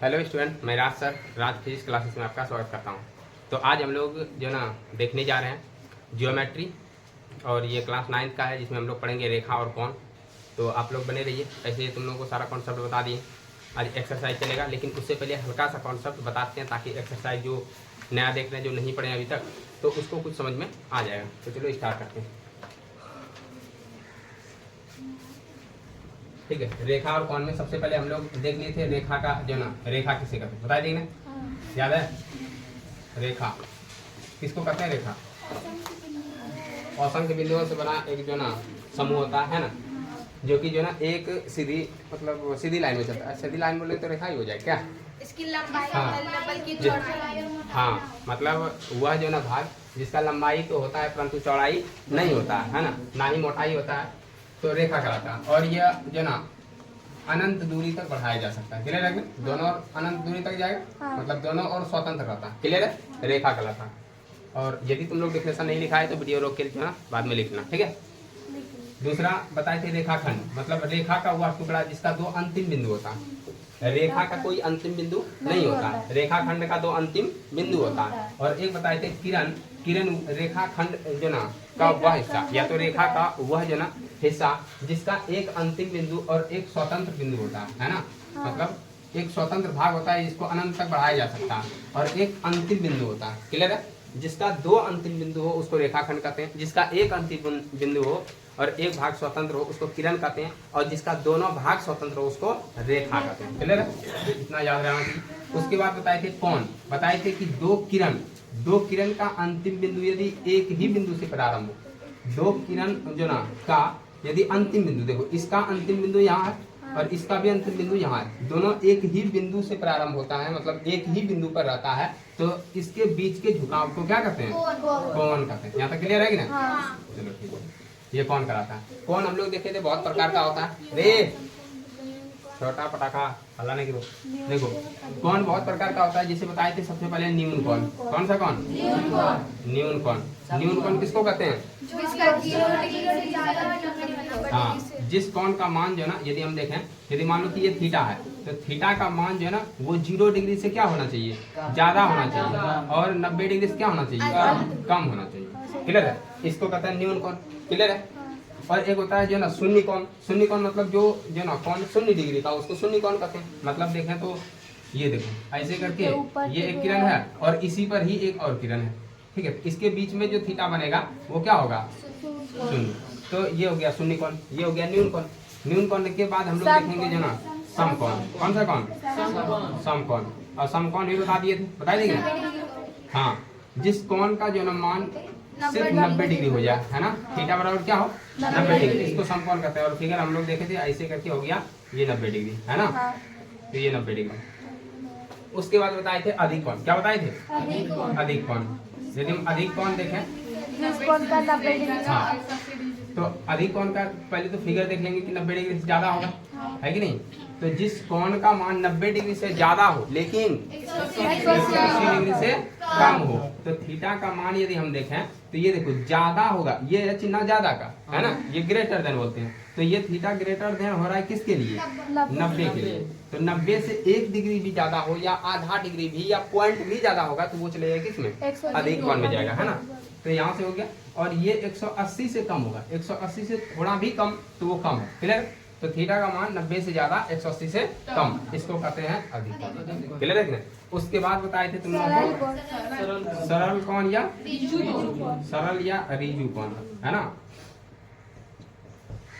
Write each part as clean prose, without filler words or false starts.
Hello student, मैं राज sir, राज physics classes में आपका स्वागत करता हूं। तो आज हम लोग जो ना देखने जा रहे हैं जियोमेट्री, और ये क्लास 9 का है जिसमें हम लोग पढ़ेंगे रेखा और कोण। तो आप लोग बने रहिए, ऐसे ही तुम लोगों को सारा कॉन्सेप्ट बता दिए। आज एक्सरसाइज चलेगा, लेकिन उससे पहले हल्का सा कॉन्सेप्ट बताते हैं ताकि एक्सरसाइज जो नया देख रहे हैं, जो नहीं पढ़े अभी तक, तो उसको कुछ समझ में आ जाएगा। तो चलो स्टार्ट करते हैं। ठीक है, रेखा और कोण में सबसे पहले हम लोग देख लिए थे रेखा का जो ना रेखा किसे कहते हैं, बता देंगे ना? याद है? रेखा किसको कहते हैं? रेखा असंख्य बिंदुओं से बना एक जो ना समूह होता है ना, जो कि जो ना एक सीधी मतलब सीधी लाइन में चलता है। सीधी लाइन बोले तो रेखा ही हो जाए क्या? इसकी लंबाई हाँ। बल्कि चौड़ाई। हाँ, मतलब वह जो ना भाग जिसका लंबाई तो होता है परंतु चौड़ाई नहीं होता है ना, ना ही मोटाई होता है, तो रेखा कहलाता है। और यह जो ना अनंत दूरी तक बढ़ाया जा सकता है। क्लियर है? दोनों और अनंत दूरी तक जाएगा, मतलब दोनों और स्वतंत्र रहता है। क्लियर है? रेखा कहलाता है। और यदि तुम लोग डिफिनेशन नहीं लिखा है तो वीडियो रोक के लिखना, बाद में लिखना, ठीक है? दूसरा बताए थे रेखाखंड, मतलब रेखा का वह टुकड़ा जिसका दो अंतिम बिंदु होता है। रेखा का कोई अंतिम बिंदु नहीं होता है, रेखाखंड का दो अंतिम बिंदु होता है। और एक बताए थे किरण, किरण रेखाखंड जो ना का वह हिस्सा, या तो रेखा का वह जो ना हिस्सा जिसका एक अंतिम बिंदु और एक स्वतंत्र बिंदु होता है ना, मतलब एक स्वतंत्र भाग होता है जिसको अनंत तक बढ़ाया जा सकता है, और एक अंतिम बिंदु होता है। क्लियर है? जिसका दो अंतिम बिंदु हो उसको रेखाखंड कहते हैं, जिसका एक अंतिम बिंदु हो और एक भाग स्वतंत्र हो उसको किरण कहते हैं, और जिसका दोनों भाग स्वतंत्र हो उसको रेखा कहते हैं। क्लियर है? इतना याद रहना चाहिए। उसके बाद बताए थे कोण, बताए थे कि दो किरण का अंतिम बिंदु यदि एक ही बिंदु से प्रारंभ हो, दो किरण जो ना का यदि अंतिम बिंदु, देखो इसका अंतिम बिंदु यहाँ है और इसका भी अंतिम बिंदु यहाँ है, दोनों एक ही बिंदु से प्रारंभ होता है, मतलब एक ही बिंदु पर रहता है, तो इसके बीच के झुकाव को क्या कहते हैं? कोण कहते हैं। यहाँ तक क्लियर है कि ना? चलो ठीक है, ये कौन कराता है? कौन हम लोग देखे थे बहुत प्रकार का होता है। रे छोटा पटाखा हल्ला नहीं करो। देखो कौन बहुत प्रकार का होता है, जिसे बताए थे सबसे पहले न्यून कौन। कौन सा कौन? न्यून कौन। न्यून कौन किसको कहते हैं? हाँ, जिस कौन का मान जो है ना, यदि हम देखें, यदि मान लो कि ये थीटा है, तो थीटा का मान जो है ना वो 0 डिग्री से क्या होना चाहिए? ज्यादा होना चाहिए, और 90 डिग्री से क्या होना चाहिए? कम होना चाहिए। क्लियर है? इसको कहते हैं न्यून कौन। क्लियर है? और एक होता है जो ना शून्य कौन। शून्य कौन मतलब जो ना कौन 0 डिग्री का, उसको शून्य कौन कहते हैं। मतलब देखें तो ये देखो ऐसे करके ये एक किरण है और इसी पर ही एक और किरण है, ठीक है? इसके बीच में जो थीटा बनेगा वो क्या होगा? शून्य। तो ये हो गया शून्य कौन, ये हो गया न्यून कौन। न्यून कौन के बाद हम लोग देखेंगे जो ना समकोण। कौन सा कौन? समकोण। और समकोण भी बता दिए थे, बता देंगे। हाँ, जिस कोण का जो ना मान सिर्फ 90 डिग्री हो जाए, है ना, थीटा बराबर क्या हो? 90 डिग्री, इसको समकोण कहते हैं। और फिगर हम लोग देखे थे ऐसे करके हो गया ये 90 डिग्री, है ना? तो ये 90 डिग्री। उसके बाद बताए थे अधिक कोण। क्या बताए थे? अधिक कोण। यदि हम अधिक कोण देखें, हाँ, तो अधिक कोण का पहले तो फिगर देख लेंगे कि 90 डिग्री से ज्यादा होगा, है कि नहीं? तो जिस कोण का मान 90 डिग्री से ज्यादा हो लेकिन 180 डिग्री से कम हो, तो थीटा का मान यदि हम देखें तो ये देखो ज्यादा होगा, ये है चिन्ह ज्यादा का, है ना, ये ग्रेटर देन बोलते हैं। तो ये थीटा ग्रेटर देन हो रहा है किसके लिए? 90 के लिए। तो 90 से 1 डिग्री भी ज्यादा हो या आधा डिग्री भी या पॉइंट भी ज्यादा होगा तो वो चलेगा किसमें? अधिक कोण में जाएगा, है ना? तो यहाँ से हो गया। और ये 180 से कम होगा, 180 से थोड़ा भी कम तो वो कम है। क्लियर? तो थीटा का मान 90 से ज्यादा, 180 से कम, इसको कहते हैं अधिक कोण। क्लियर है कि नहीं? उसके बाद बताए थे तुम लोगों को सरल कोण या सरल या ऋजु कोण, है ना?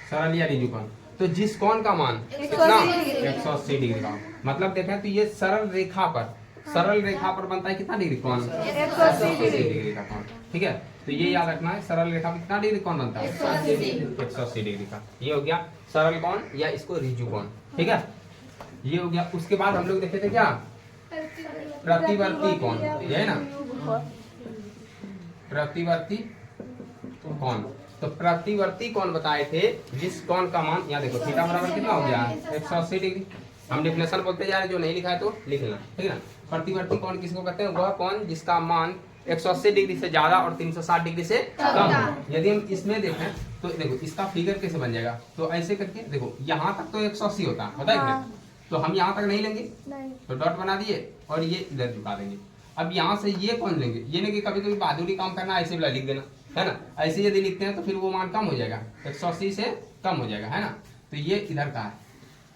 सरल या ऋजु कोण। तो जिस कोण का मान कितना? 180 डिग्री का, मतलब देखें तो ये सरल रेखा पर बनता है कितना डिग्री कोण? 180 डिग्री का कोण। ठीक है? तो ये याद रखना है, सरल रेखा पर कितना डिग्री कोण बनता है? 180 डिग्री का। ये हो गया सरल कोण या इसको ऋजु कोण। ठीक है? ये हो गया। उसके बाद हम लोग देखे थे क्या? प्रतिवर्ती कोण, ये है ना, प्रतिवर्ती कोण। तो प्रतिवर्ती कोण बताए थे जिस कोण का मान, यहाँ देखो थीटा बराबर कितना हो गया? 180 डिग्री। हम डिफिनेशन बोलते जा रहे हैं, जो नहीं लिखा है तो लिख लेना, ठीक है ना? प्रतिवर्ती कोण किसको कहते हैं? वह कोण जिसका मान 180 डिग्री से ज्यादा और 360 डिग्री से कम। यदि हम इसमें देखें तो देखो इसका फिगर कैसे बन जाएगा, तो ऐसे करके देखो यहाँ तक तो 180 होता है, बताइए। तो हम यहाँ तक नहीं लेंगे, नहीं। तो डॉट बना दिए और ये इधर झुका देंगे। अब यहाँ से ये कौन लेंगे, ये नहीं कि कभी कभी बहादुरी काम करना, ऐसे वाला लिख देना है ना, ऐसे यदि लिखते हैं तो फिर वो मान कम हो जाएगा, 180 से कम हो जाएगा है ना। तो ये इधर का है,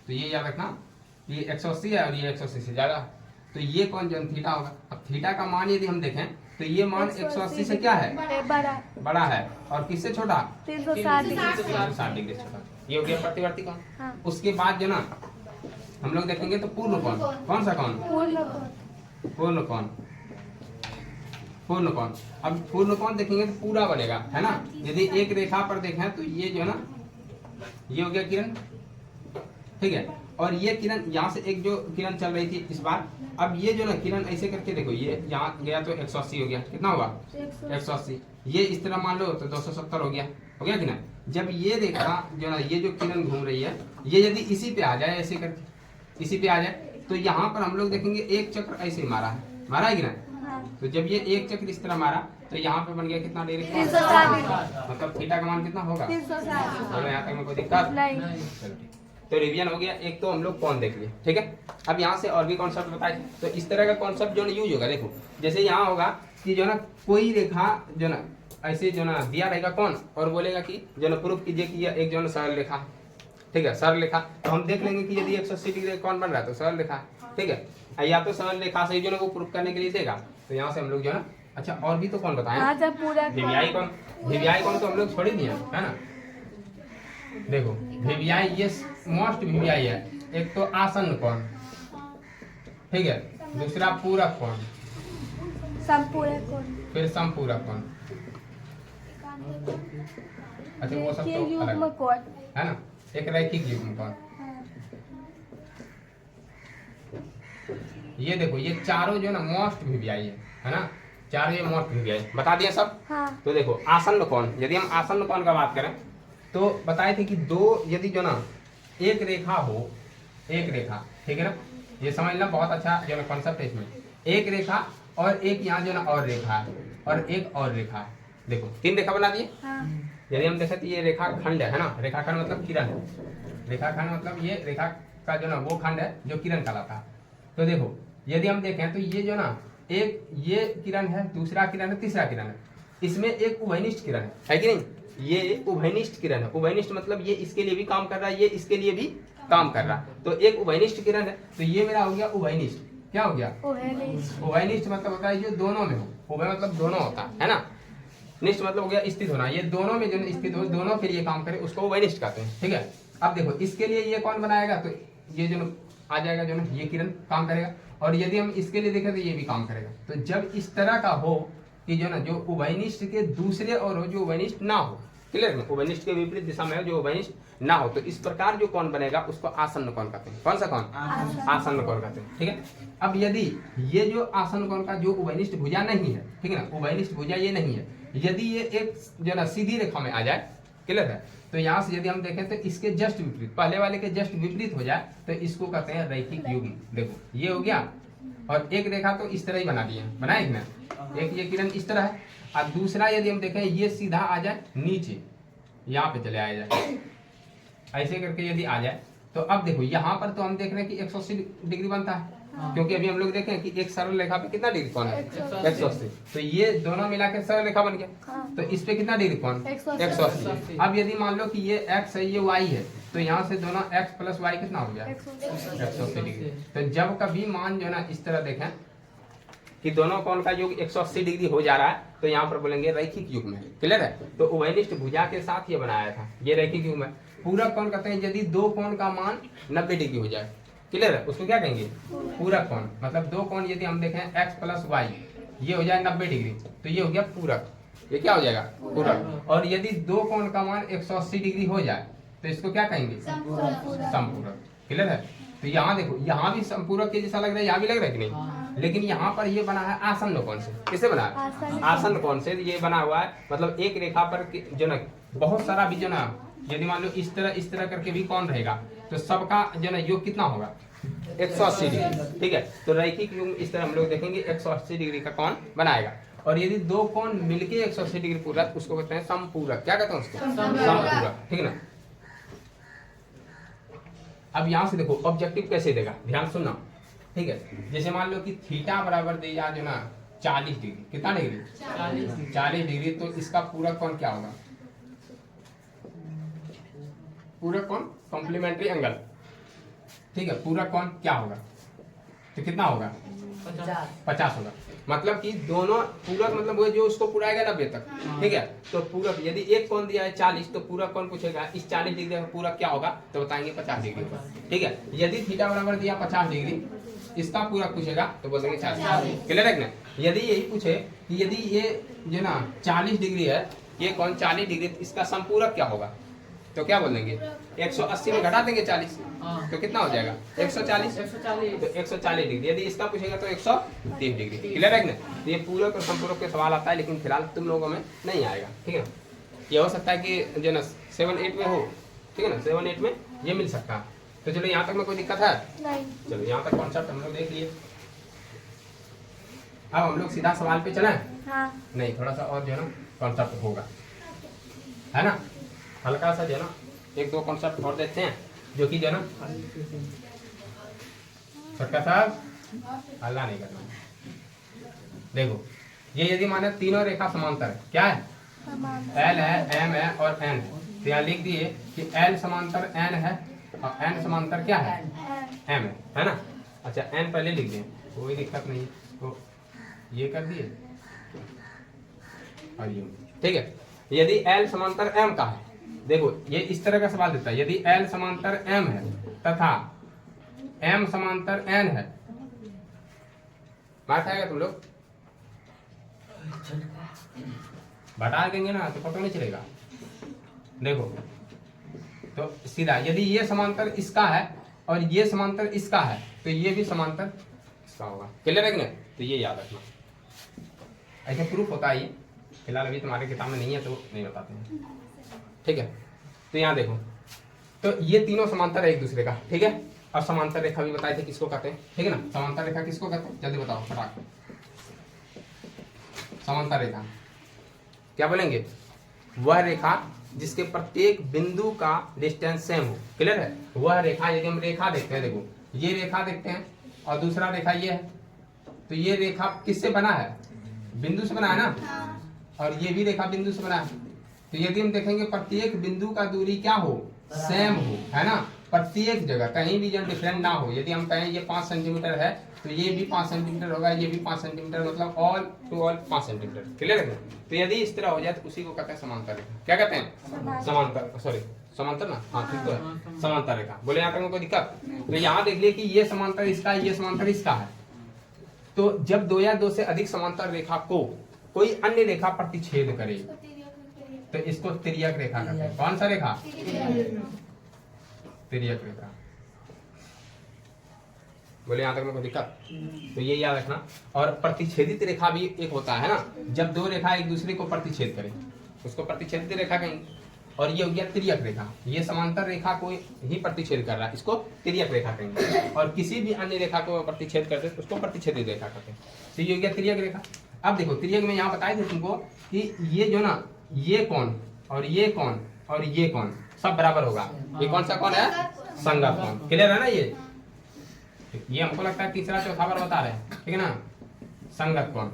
तो ये याद रखना, ये 180 है और ये 180 से ज़्यादा, तो ये कौन जो थीटा होगा। अब थीटा का मान यदि हम देखें तो ये मान 180 से क्या है, बड़ा है, और किससे छोटा, 360 डिग्री। 360 डिग्री से छोटा। ये हो गया प्रतिवर्ती कोण। हाँ। उसके बाद जो ना हम लोग देखेंगे तो पूर्ण कोण, कौन सा कोण, पूर्ण कोण। पूर्ण कोण, पूर्ण कोण। अब पूर्ण कोण देखेंगे तो पूरा बनेगा है ना। यदि एक रेखा पर देखें तो ये जो ना, ये हो गया किरण, ठीक है, और ये किरण यहाँ से एक जो किरण चल रही थी इस बार, अब ये जो ना किरण ऐसे करके देखो, ये यहाँ गया तो 180 हो गया, कितना होगा 180, ये इस तरह मान लो तो 270 हो गया कि ना। जब ये रेखा जो ना, ये जो किरण घूम रही है, ये यदि इसी पे आ जाए, ऐसे करके इसी पे आ जाए, तो यहाँ पर हम लोग देखेंगे एक चक्र ऐसे मारा है कि ना। तो जब ये एक चक्र इस तरह मारा तो यहाँ पे बन गया कितना डिग्री, 360, मतलब थीटा का मान कितना होगा, 360। बोलो यहाँ तक में कोई दिक्कत नहीं। चलो ठीक। तो रिवीजन हो गया, एक तो हम लोग कौन देख लिए, ठीक है। अब यहाँ से और भी कॉन्सेप्ट बताए, तो इस तरह का कॉन्सेप्ट जो यूज होगा, देखो जैसे यहाँ होगा कि जो ना कोई रेखा जो ना ऐसे जो ना दिया रहेगा कौन, और बोलेगा कि जो ना प्रूफ कीजिए कि यह एक जो ना सरल रेखा है, ठीक है, सरल रेखा। तो हम देख लेंगे कि यदि 180 डिग्री कौन बन रहा है तो सरल रेखा है, ठीक है। या तो सरल रेखा से जो ना वो प्रूफ करने के लिए देगा, तो यहाँ से हम लोग जो ना, अच्छा और भी तो कौन बताएं, वीवीआई कौन, वीवीआई कौन तो हम लोग छोड़ ही दिए है ना। देखो वीवीआई ये मोस्ट वीवीआई है, एक तो आसन्न कोण, ठीक है, दूसरा पूरक कोण, संपूरक कोण, फिर समपूरक कोण। अच्छा वो सब तो अलग युग्म कोण। है ना, एक रैखिक युग्म कोण। ये देखो ये चारों जो ना मोस्ट वीवीआई है ना, चारों ये मोस्ट वीवीआई बता दिया सब। हाँ। तो देखो आसन्न कोण, यदि हम आसन्न कोण का बात करें तो बताए थे कि दो यदि जो ना एक रेखा हो, एक रेखा, ठीक है ना, ये समझना बहुत अच्छा जो ना कॉन्सेप्ट है इसमें, एक रेखा और एक यहाँ जो ना और रेखा है और एक और रेखा है, देखो 3 रेखा बना दिए। हाँ। यदि हम देखें तो ये रेखा खंड है ना, रेखा खंड मतलब किरण है, रेखा खंड मतलब ये रेखा का जो ना वो खंड है जो किरण कहलाता है। तो देखो यदि हम देखें तो ये जो ना एक ये किरण है, दूसरा किरण है, तीसरा किरण है, इसमें एक उभयनिष्ठ किरण है कि नहीं, ये उभयनिष्ठ किरण है। उभयनिष्ठ मतलब ये इसके लिए भी काम कर रहा है, ये इसके लिए भी काम कर रहा है, तो एक उभयनिष्ठ किरण है, तो ये मेरा हो गया उभयनिष्ठ। क्या हो गया, उभयनिष्ठ मतलब होता है जो दोनों में हो, उभय मतलब दोनों होता है ना, निष्ठ मतलब हो गया स्थित होना, ये दोनों में जो स्थित हो, दोनों के लिए काम करे उसको उभयनिष्ठ कहते हैं, ठीक है। अब देखो इसके लिए ये कौन बनाएगा, तो ये जो आ जाएगा जो ना ये किरण काम करेगा, और यदि हम इसके लिए देखें तो ये भी काम करेगा। तो जब इस तरह का हो कि जो ना जो उभयनिष्ठ के दूसरे और हो जो उभयनिष्ठ ना हो, क्लियर ना, उभयनिष्ठ के विपरीत दिशा में हो जो उभयनिष्ठ ना हो, तो इस प्रकार जो कोण बनेगा उसको आसन्न कोण कहते हैं। कौन सा कोण, आसन्न कोण कहते हैं, ठीक है। अब यदि ये जो आसन्न कोण का जो उभयनिष्ठ भुजा नहीं है, ठीक है ना, उभयनिष्ठ भुजा ये नहीं है, यदि ये एक जो ना सीधी रेखा में आ जाए, क्लियर है, तो यहाँ से यदि हम देखें तो इसके जस्ट विपरीत, पहले वाले के जस्ट विपरीत हो जाए तो इसको कहते हैं रैखिक युग्म। देखो ये हो गया, और एक रेखा तो इस तरह ही बना दिए, बनाए ना, एक ये किरण इस तरह है, और दूसरा यदि हम देखें ये सीधा आ जाए नीचे, यहाँ पे चले आ जाए, ऐसे करके यदि आ जाए, तो अब देखो यहाँ पर तो हम देख रहे हैं कि 180 डिग्री बनता है, क्योंकि अभी हम लोग देखें कि एक सरल रेखा पे कितना डिग्री कोण है, 180, तो ये दोनों मिला के सरल रेखा बन गया, तो इस पे कितना डिग्री कोण, 180। अब यदि मान लो कि ये x है ये y है, तो यहाँ से दोनों x प्लस y कितना हो गया, 180 डिग्री। तो जब कभी मान जो ना इस तरह देखें कि दोनों कोण का योग 180 डिग्री हो जा रहा है, तो यहाँ पर बोलेंगे रैखिक युग्म है, क्लियर है। तो उभयनिष्ठ भुजा के साथ ये बनाया था, ये रैखिक युग्म है। पूरक कोण कहते हैं यदि दो कोण का मान 90 डिग्री हो जाए, क्लियर है, उसको क्या कहेंगे, पूरक कोण। मतलब दो कोण यदि हम देखें x प्लस y ये हो जाए 90 डिग्री, तो ये हो गया पूरक, ये क्या हो जाएगा, पूरक। और यदि दो कोण का मान 180 डिग्री हो जाए तो इसको क्या कहेंगे, समपूरक, क्लियर है। तो यहाँ देखो यहाँ भी संपूरक के जैसा लग रहा है, यहाँ भी लग रहा है कि नहीं, लेकिन यहाँ पर ये बना है आसन्न कोण से। किससे बना है, आसन्न कोण से ये बना हुआ है। मतलब एक रेखा पर जो ना बहुत सारा भी जो ना, यदि मान लो इस तरह करके भी कौन रहेगा, तो सबका जो ना योग कितना होगा, 180 डिग्री, ठीक है। तो रैखिक युग्म इस तरह हम लोग देखेंगे 180 डिग्री का कोण बनाएगा। और यदि दो कोण मिलके 180 डिग्री पूरक, उसको कहते हैं समपूरक। क्या कहते हैं उसको, समपूरक, ठीक है ना। अब यहाँ से देखो ऑब्जेक्टिव कैसे देगा, ध्यान सुनना, ठीक है। जैसे मान लो कि थीटा बराबर दे दिया जो ना 40 डिग्री, कितना डिग्री 40 डिग्री, तो इसका पूरक कोण क्या होगा, पूरक कोण कॉम्प्लीमेंट्री एंगल, ठीक है। पूरक कोण क्या होगा, तो कितना होगा 50 होगा। मतलब कि दोनों पूरक मतलब वो जो उसको पुराएगा 90 तक, ठीक है। तो पूरक यदि एक कोण दिया है 40, तो पूरक कोण पूछेगा इस 40 डिग्री का पूरक क्या होगा, तो बताएंगे 50 डिग्री होगा, ठीक है। यदि थीटा बराबर दिया 50 डिग्री, इसका पूरक पूछेगा तो बोल देंगे 40। क्लियर है ना। यदि यही पूछे कि यदि ये जो ना 40 डिग्री है, ये कोण 40 डिग्री, इसका समपूरक क्या होगा, तो क्या बोल देंगे 180 में घटा देंगे 40, तो कितना हो जाएगा 140, तो 140 डिग्री। यदि इसका पूछेगा तो 130 डिग्री। क्लियर है ना। ये पूरक और संपूरक के सवाल आता है, लेकिन फिलहाल तुम लोगों में नहीं आएगा, ठीक है। ये हो सकता है कि जो ना 7-8 में हो, ठीक है ना, 7-8 में ये मिल सकता है। तो चलो यहाँ तक में कोई दिक्कत है नहीं। चलो यहाँ तक कॉन्सेप्ट हम लोग देख लिए। अब हम लोग सीधा सवाल पे चले। हाँ। नहीं, थोड़ा सा और जो है ना कॉन्सेप्ट होगा, है ना, हल्का सा जो है ना 1-2 कॉन्सेप्ट और देते हैं, जो कि जो है ना छोटका साहब हल्ला नहीं करना। देखो ये यदि माने तीनों रेखा समांतर है, क्या है, एल है, एम है और एन है, तो यहाँ लिख दिए कि एल समांतर एन है और एन समांतर क्या है, एम है ना। अच्छा एन पहले लिख दिए, कोई दिक्कत नहीं, तो ये कर दिए और ये, ठीक है। यदि एल समांतर एम का है, देखो ये इस तरह का सवाल देता है, यदि एल समांतर एम है तथा एम समांतर एन है, मार खाएगा तुम लोग, बता देंगे ना तो पता नहीं चलेगा। देखो तो सीधा यदि ये समांतर इसका है और ये समांतर इसका है, तो ये भी समांतर इसका होगा। क्लियर है कि नहीं, तो ये याद रखना, ऐसे प्रूफ होता है। ये फिलहाल अभी तुम्हारे किताब में नहीं है तो नहीं बताते हैं, ठीक है। तो यहाँ देखो, तो ये तीनों समांतर है एक दूसरे का, ठीक है। और समांतर रेखा भी बताए थे किसको कहते हैं, ठीक है ना। समांतर रेखा किसको कहते हैं, जल्दी बताओ फटाक। समांतर रेखा क्या बोलेंगे, वह रेखा जिसके प्रत्येक बिंदु का डिस्टेंस सेम हो। क्लियर है। वह रेखा, यदि हम रेखा देखते हैं, देखो ये रेखा देखते हैं और दूसरा रेखा ये है, तो ये रेखा किससे बना है, बिंदु से बना है ना, और ये भी रेखा बिंदु से बना है। तो यदि हम देखेंगे प्रत्येक बिंदु का दूरी क्या हो, सेम हो, है ना, प्रत्येक जगह कहीं भी जो डिफरेंट ना हो। यदि हम कहें ये 5 सेंटीमीटर है, तो ये भी 5 सेंटीमीटर होगा, ये भी 5 सेंटीमीटर, मतलब all to all 5 centimetre. Clear है। तो यदि इस तरह हो जाए तो उसी को कहते हैं समांतर रेखा। क्या कहते हैं, समांतर, सॉरी समांतर ना, हाँ ठीक तो है, समांतर रेखा। बोले यहाँ तक में कोई दिक्कत। तो यहाँ देख लिए कि ये समांतर इसका है, ये समांतर इसका है। तो जब 2 या 2 से अधिक समांतर रेखा को कोई अन्य रेखा प्रतिच्छेद करे, तो इसको तिर्यक रेखा कहते हैं। कौन सा रेखा, तिर्यक रेखा। बोले यहाँ तक में कोई दिक्कत, तो ये याद रखना। और प्रतिच्छेदित रेखा भी एक होता है ना, जब 2 रेखा एक दूसरे को प्रतिच्छेद करें उसको प्रतिच्छेदित रेखा कहेंगे। और ये हो गया तिर्यक रेखा, ये समांतर रेखा को ही प्रतिच्छेद कर रहा है, इसको तिर्यक रेखा कहेंगे। और किसी भी अन्य रेखा को प्रतिच्छेद करते हैं उसको प्रतिच्छेदित रेखा कहते हैं। तो ये हो गया तिर्यक रेखा। अब देखो तिर्यक में यहाँ बताए थे तुमको कि ये जो ना, ये कोण और ये कोण और ये कोण सब बराबर होगा। ये कौन सा कोण है, संगत कोण। क्लियर है ना। ये हमको लगता है तीसरा चौथा बार बता रहे हैं, ठीक है ना। संगत कोण,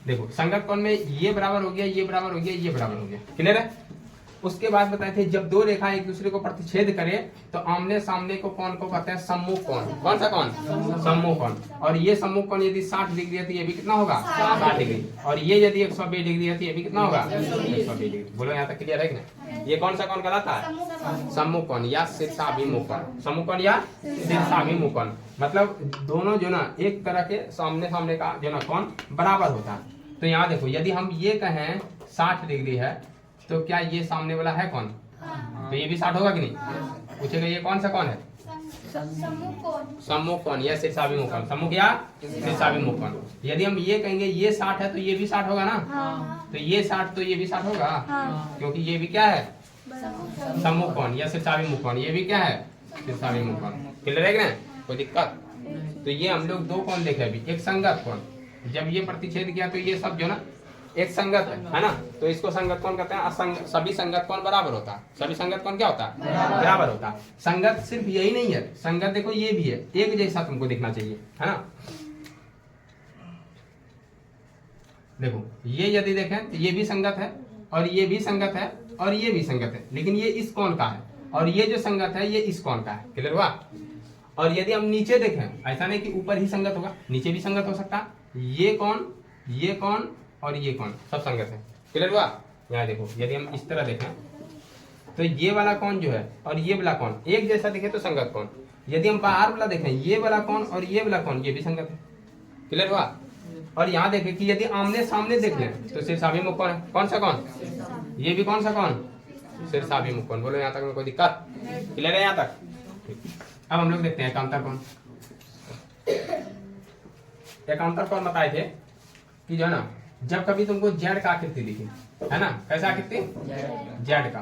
देखो संगत कोण में ये बराबर हो गया, ये बराबर हो गया, ये बराबर हो गया। क्लियर है। उसके बाद बताए थे जब 2 रेखा एक दूसरे को प्रतिच्छेद करें तो आमने सामने को कोण को कहते हैं सम्मुख कोण। कौन सा कोण, सम्मुख कोण। और ये सम्मुख कोण यदि 60 डिग्री है तो ये भी कितना होगा, 60 डिग्री। और ये यदि 120 डिग्री है तो ये भी कितना होगा, 120 डिग्री। बोलो यहाँ तक क्लियर है कि नहीं। ये कौन सा कोण कहलाता है, सम्मुख कोण या शीर्षाभिमुख कोण। सम्मुख कोण या शीर्षाभिमुख कोण, मतलब दोनों जो ना एक तरह के सामने सामने का जो ना कोण बराबर होता है। तो यहाँ देखो यदि हम ये कहें 60 डिग्री है, तो क्या ये सामने वाला है कौन, तो ये भी 60 होगा कि नहीं। पूछेगा ये कौन सा कौन है, सम्मुख कोण या शीर्षाभिमुख कोण। सम्मुख या शीर्षाभिमुख कोण। यदि हम ये कहेंगे ये 60 है तो ये भी 60 होगा ना। तो ये 60 तो ये भी 60 होगा, क्योंकि ये भी क्या है, सम्मुख कोण या शीर्षाभिमुख कोण। ये भी क्या है, शीर्षाभिमुख कोण। क्लियर है कि नहीं, कोई दिक्कत। तो ये हम लोग 2 कोण देखे अभी। एक संगत कोण, जब ये प्रतिच्छेद किया तो ये सब जो ना एक संगत है ना, तो इसको संगत कौन कहते हैं? असंग सभी संगत कौन बराबर होता है? सभी संगत कौन क्या होता है? बराबर होता है। संगत सिर्फ यही नहीं है, संगत देखो ये भी है, एक जैसा तुमको दिखना चाहिए, है ना। देखो ये यदि देखें तो ये भी संगत है और ये भी संगत है और ये भी संगत है, लेकिन ये इस कोण का है और ये जो संगत है ये इस कोण का है। क्लियर हुआ? और यदि हम नीचे देखें, ऐसा नहीं कि ऊपर ही संगत होगा, नीचे भी संगत हो सकता है। ये कौन और ये कौन सब संगत है। क्लियर हुआ? यहाँ देखो यदि हम इस तरह देखें तो ये वाला कौन जो है और ये वाला कौन एक जैसा दिखे तो संगत कौन। यदि हम बाहर वाला देखें, ये वाला कौन और ये वाला कौन, ये भी संगत है। क्लियर हुआ? और यहाँ देखें कि यदि आमने सामने देख लें तो शीर्षाभिमुख कौन है? कौन सा कौन? ये भी कौन सा कौन? शीर्षाभिमुख कौन। बोलो यहाँ तक में कोई दिक्कत? क्लियर है यहाँ तक? अब हम लोग देखते हैं एकांतर कौन। एकांतर कौन बताए थे कि जो है ना, जब कभी तुमको जेड का आकृति दिखे, है ना, कैसा आकृति? जेड का,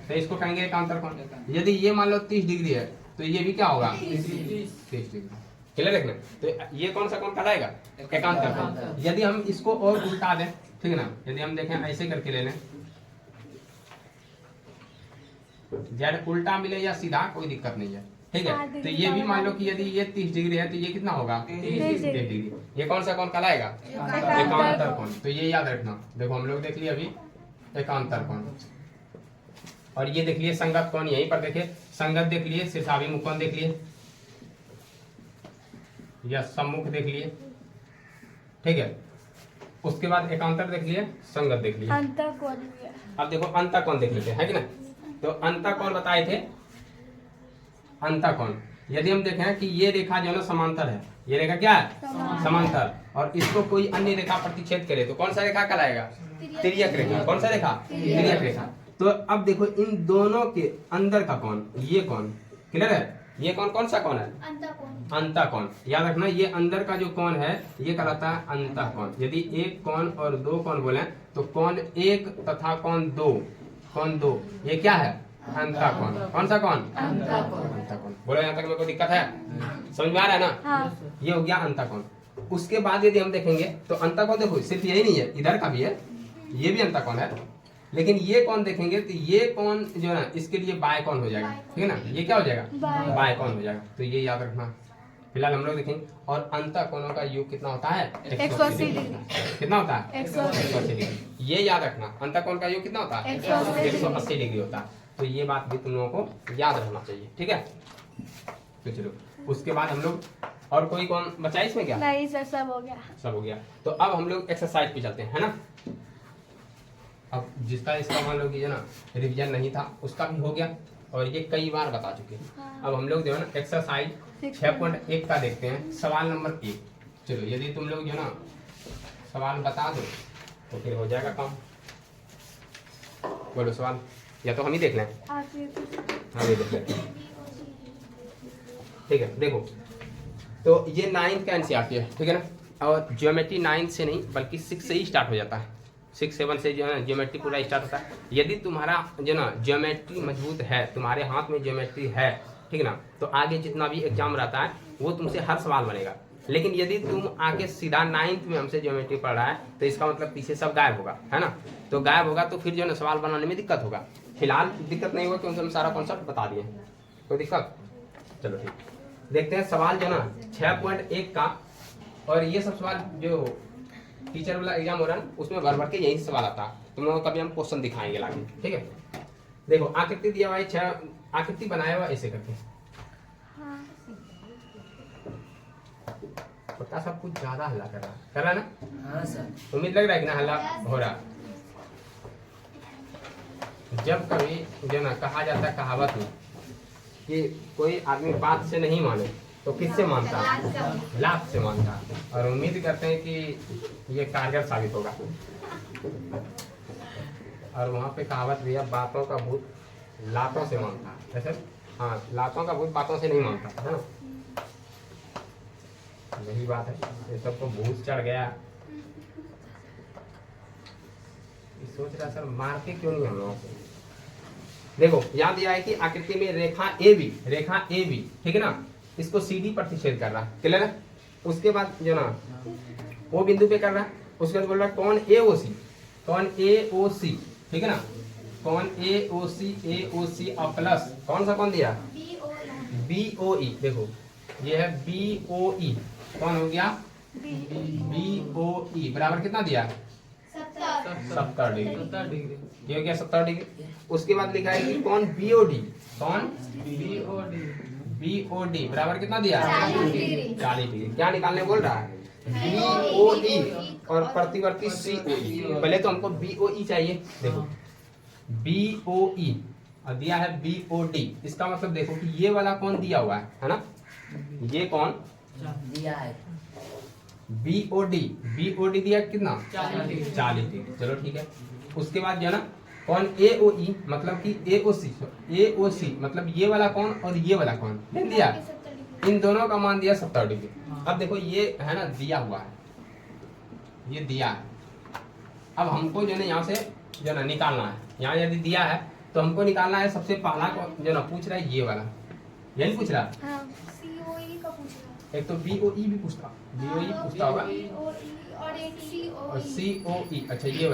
तो इसको कहेंगे एकांतर कौन। यदि ये मान लो 30 डिग्री है तो ये भी क्या होगा? 30 डिग्री। क्लियर देखना, तो ये कौन सा कौन कहलाएगा? एकांतर कौन। यदि हम इसको और उल्टा दें, ठीक है ना, यदि हम देखें ऐसे करके ले लें, जेड उल्टा मिले या सीधा कोई दिक्कत नहीं है, ठीक है। तो ये भी मान लो कि यदि ये 30 डिग्री है तो ये कितना होगा? 30 डिग्री। ये कौन सा कौन कहलाएगा? एकांतर कौन। तो ये याद रखना। देखो हम लोग देख लिए अभी एकांतर कौन, और ये देख लिए संगत कौन। यहीं पर देखिए संगत देख लिए, शीर्षाभिमुख कौन देख लिए, या सम्मुख देख लिए, ठीक है। उसके बाद एकांतर देख लिए, संगत देख लिए। अंतर कौन भी है। अब देखो अंतर कौन देख लेते हैं, कि ना। तो अंतर कौन बताए थे? अंतर कौन, यदि हम देखें कि ये रेखा जो है ना समांतर है, ये रेखा क्या है? समांतर, और इसको कोई अन्य रेखा प्रतिच्छेद करे तो कौन सा रेखा कहलाएगा? तिर्यक रेखा। कौन सा रेखा? तिर्यक रेखा। तो अब देखो इन दोनों के अंदर का कौन, ये कौन, क्लियर है? ये कौन सा कौन है? अंतः कोण। याद रखना, ये अंदर का जो कोण है ये कहलाता है अंतः कोण। यदि एक कोण और दो कोण बोले तो कोण एक तथा कोण दो ये क्या है? अंतः कोण। कौन सा कोण? अंतः कोण। बोलो यहाँ तक में कोई दिक्कत है? समझ में आ रहा है ना? हाँ। ये हो गया अंतः कोण। उसके बाद यदि हम देखेंगे तो अंतः कोण देखो सिर्फ यही नहीं है, इधर का भी है, ये भी अंतः कोण है, लेकिन ये कौन देखेंगे तो ये कौन जो है ना इसके लिए बाय कौन हो जाएगा, ठीक है ना। ये क्या हो जाएगा? बाय कौन हो जाएगा। तो ये याद रखना। फिलहाल हम लोग देखेंगे। और अंतः कोणों का योग कितना होता है? 180 डिग्री। कितना होता है? 180 डिग्री। ये याद रखना, अंतः कोण का योग कितना होता है? 180 डिग्री होता है। तो ये बात भी तुम लोगों को याद रखना चाहिए, ठीक है। तो चलो उसके बाद हम लोग और कोई कौन बचा इसमें क्या? नहीं सर, सब हो गया। सब हो गया। तो अब हम लोग एक्सरसाइज पे चलते हैं, है ना। अब जिसका इसका मान लो कि है ना रिवीजन नहीं था उसका भी हो गया, और ये कई बार बता चुके हैं। हाँ। अब हम लोग जो है ना एक्सरसाइज 6.1 का देखते हैं, सवाल नंबर 1। चलो यदि तुम लोग जो ना सवाल बता दो तो फिर हो जाएगा काम। बोलो सवाल, या तो हम ही देख लें? हम ही देख लें, ठीक है। देखो तो ये 9th का एनसीईआरटी है, ठीक है ना। और ज्योमेट्री 9 से नहीं बल्कि 6 से ही स्टार्ट हो जाता है। 6, 7 से जो है ना ज्योमेट्री पूरा स्टार्ट होता है। यदि तुम्हारा जो ना ज्योमेट्री मजबूत है, तुम्हारे हाथ में ज्योमेट्री है, ठीक है ना, तो आगे जितना भी एग्जाम रहता है वो तुमसे हर सवाल बनेगा। लेकिन यदि तुम आगे सीधा 9th में हमसे ज्योमेट्री पढ़ रहा है तो इसका मतलब पीछे सब गायब होगा, है ना। तो गायब होगा तो फिर जो है ना सवाल बनाने में दिक्कत होगा। फिलहाल दिक्कत नहीं होगा क्योंकि हम सारा कॉन्सेप्ट बता दिए। कोई दिक्कत? चलो ठीक, देखते हैं सवाल जो ना 6.1 का। और ये सब सवाल जो टीचर वाला एग्जाम हो रहा है उसमें भर भर के यही सवाल आता है। तुम लोगों को कभी हम क्वेश्चन दिखाएंगे लाके, ठीक है। देखो आकृति दिया हुआ है, 6 आकृति बनाया हुआ ऐसे करके। हाँ। पता सब कुछ ज्यादा हल्ला कर रहा है ना? हाँ सर। उम्मीद लग रहा है कि ना हल्ला हो रहा। जब कभी जो ना कहा जाता है कहावत में कि कोई आदमी बात से नहीं माने तो किससे मानता है? लात से मानता है। और उम्मीद करते हैं कि ये कारगर साबित होगा। और वहाँ पे कहावत भी है, बातों का भूत लातों से मानता है। ऐसे हाँ, लातों का भूत बातों से नहीं मानता, है ना। यही बात है, ये सबको भूत चढ़ गया। सोच रहा सर मारते क्यों नहीं हम लोगों को। देखो याद दिया है कि आकृति में रेखा ए बी, ठीक है ना, इसको सीधी प्रतिच्छेद कर रहा है, क्लियर है। उसके बाद जो ना वो बिंदु पे कर रहा है, उसके बाद बोल रहा है कौन AOC, कौन AOC, ठीक है ना, कौन AOC अब प्लस कौन सा कौन दिया, BOE, देखो ये है BOE, कौन हो गया BOE बराबर कितना दिया 70 डिग्री, ये हो गया 70 डिग्री। उसके बाद लिखा है कि कौन BOD, कौन BOD बराबर कितना दिया 40 डिग्री। क्या निकालने बोल रहा है BOE और प्रतिवर्ती COE। पहले तो हमको BOE चाहिए, देखो BOE और दिया है BOD, इसका मतलब देखो कि ये वाला कौन दिया हुआ है ना, ये कौन दिया है BOD दिया कितना 40 डिग्री, चलो ठीक है। उसके बाद जो है ना कौन AOE मतलब कि AOC मतलब ये वाला कौन और ये वाला कौन नहीं दिया, इन दोनों का मान दिया 70 डिग्री। अब देखो ये है ना दिया हुआ है, ये दिया है, अब हमको जो है यहाँ से जो ना निकालना है, यहाँ यदि दिया है तो हमको निकालना है सबसे पहला जो ना पूछ रहा है ये वाला, यही पूछ रहा है। हाँ COE का पूछ रहा एक तो BOE भी पूछता, BOE पूछता होगा है और एक और COE, अच्छा ये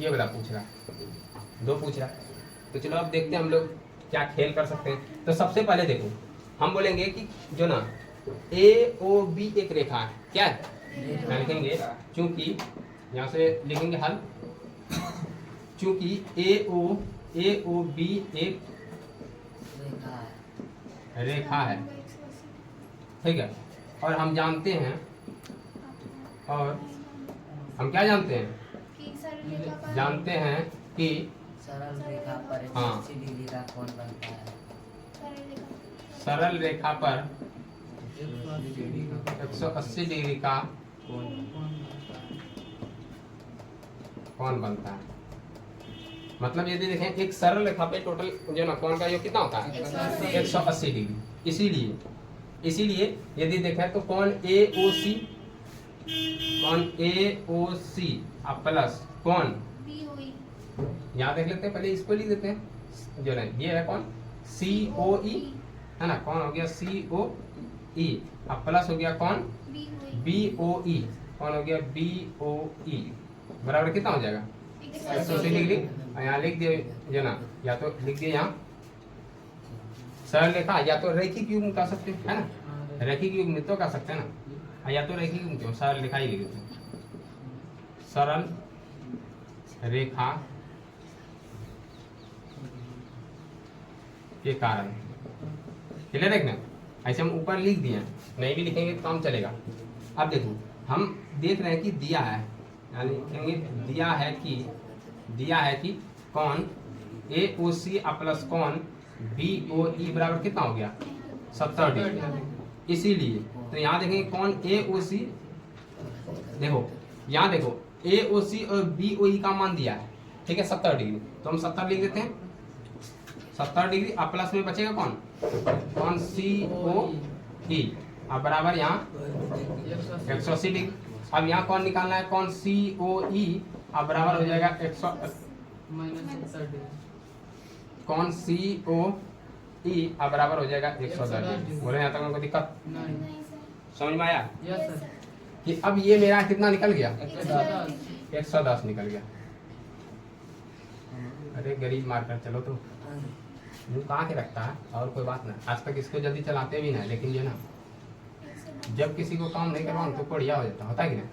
वाला पूछ रहा है, दो पूछ रहा है। तो चलो अब देखते हैं हम लोग क्या खेल कर सकते हैं। तो सबसे पहले देखो हम बोलेंगे कि जो ना AOB एक रेखा है, क्या है क्या लिखेंगे, चूंकि यहाँ से लिखेंगे हल, चूंकि AOB एक रेखा है, ठीक है, और हम जानते हैं, और हम क्या जानते हैं, जानते हैं कि सरल रेखा पर हाँ। 180 डिग्री का कोण बनता है। सरल रेखा पर 180 डिग्री का कोण बनता है। मतलब यदि देखें एक सरल रेखा पे टोटल जो ना कोण का योग कितना होता है 180 डिग्री। इसीलिए यदि देखें तो कौन AOC अब प्लस कौन, यहाँ देख लेते हैं, पहले इसको लिख देते हैं जो है ये है कौन COE है ना, कौन हो गया COE अब प्लस हो गया कौन BOE, कौन हो गया BOE बराबर कितना हो जाएगा 180 डिग्री। और यहाँ लिख दिए जो ना, या तो लिख दिए यहाँ सरल रेखा, या तो रैखिक युग्म कर सकते हैं, है ना, रैखिक युग्म तो कर सकते हैं ना, या तो रैखिक युग्म क्यों, सरल रेखा ही लिख देते हैं, सरल रेखा के कारण, क्लियर है ना। ऐसे हम ऊपर लिख दिए, नहीं भी लिखेंगे तो काम चलेगा। अब देखो हम देख रहे हैं कि दिया है, यानी लिखेंगे दिया है कि कौन AOC प्लस कौन BOE बराबर कितना हो गया 70 डिग्री। इसीलिए तो यहाँ देखेंगे कौन AOC, देखो यहाँ देखो AOC और BOE का मान दिया है, ठीक है 70 डिग्री, तो हम 70 लिख देते हैं 70 डिग्री। अब प्लस में बचेगा कौन COE अब बराबर यहाँ 180 डिग्री। अब यहाँ कौन निकालना है, कौन COE अब बराबर हो जाएगा 100 कौन COE अब बराबर हो जाएगा 110 डिग्री। बोले यहाँ तक हमको दिक्कत समझ में आया कि अब ये मेरा कितना निकल गया 110 निकल गया। अरे गरीब मारकर चलो, तो मुँह कहाँ के रखता है, और कोई बात ना, आज तक इसको जल्दी चलाते भी ना, लेकिन जो ना जब किसी को काम नहीं करवाओ तो बढ़िया हो जाता, होता है कि ना,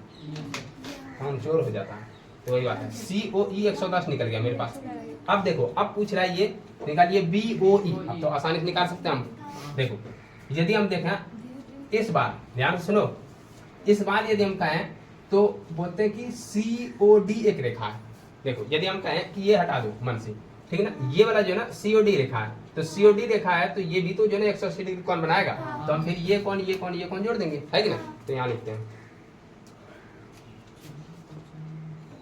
काम चोर हो जाता है। तो वही बात है, COE 110 निकल गया मेरे पास। अब देखो अब पूछ रहा है ये निकालिए BOE, अब तो आसानी से निकाल सकते हैं हम। देखो यदि हम देखें इस बार, ध्यान से सुनो, इस बार यदि हम कहें तो बोलते हैं कि COD एक रेखा है। देखो यदि हम कहें कि ये हटा दो मन से, ठीक है ना, ये वाला जो है ना COD रेखा है, तो COD रेखा है तो ये भी तो जो है 180 डिग्री कौन बनाएगा, तो हम फिर ये कौन जोड़ देंगे, है कि ना। तो यहाँ लिखते हैं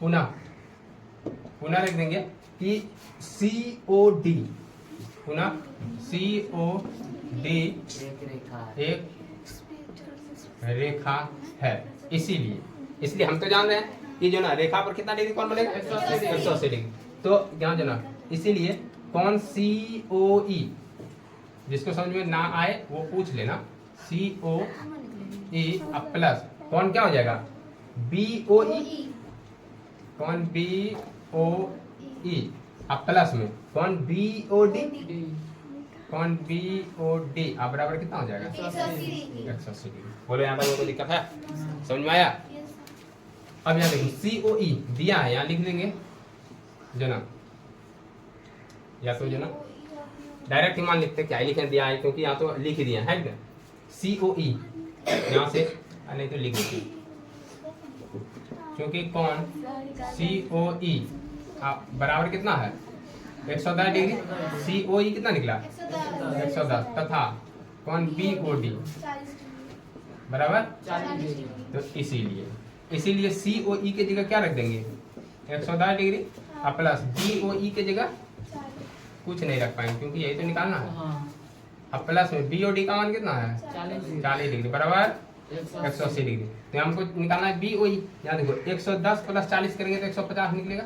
पुनः लिख देंगे कि COD पुनः COD एक रेखा है। एक रेखा है। इसीलिए हम तो जान रहे हैं कि जो ना रेखा पर कितना डिग्री कौन बनेगा 180 डिग्री। तो यहाँ जो ना इसीलिए कौन COE, जिसको समझ में ना आए वो पूछ लेना, COE अब प्लस कौन क्या हो जाएगा BOE कौन BOE अब प्लस में कौन BOD कौन BOD अब बराबर कितना हो जाएगा 180 डिग्री। बोलो यहाँ तक कोई दिक्कत है? समझ में आया? अब यहाँ देखो COE दिया है, यहाँ लिख देंगे जो ना, या तो जो ना डायरेक्ट ही मान लिखते क्या लिखे दिया है, क्योंकि यहाँ तो लिख ही दिया है ना COE यहाँ से, नहीं तो लिख दीजिए क्योंकि कौन COE बराबर कितना है 110 डिग्री। COE कितना निकला 110 तथा कौन BOD बराबर, तो इसीलिए COE के जगह क्या रख देंगे 110 डिग्री और प्लस BOE के जगह कुछ नहीं रख पाएंगे क्योंकि यही तो निकालना है। अब प्लस में BOD का मान कितना है 40 डिग्री बराबर 180 डिग्री। तो हमको निकालना है BOE। यहाँ देखो 110 प्लस 40 करेंगे तो 150 निकलेगा।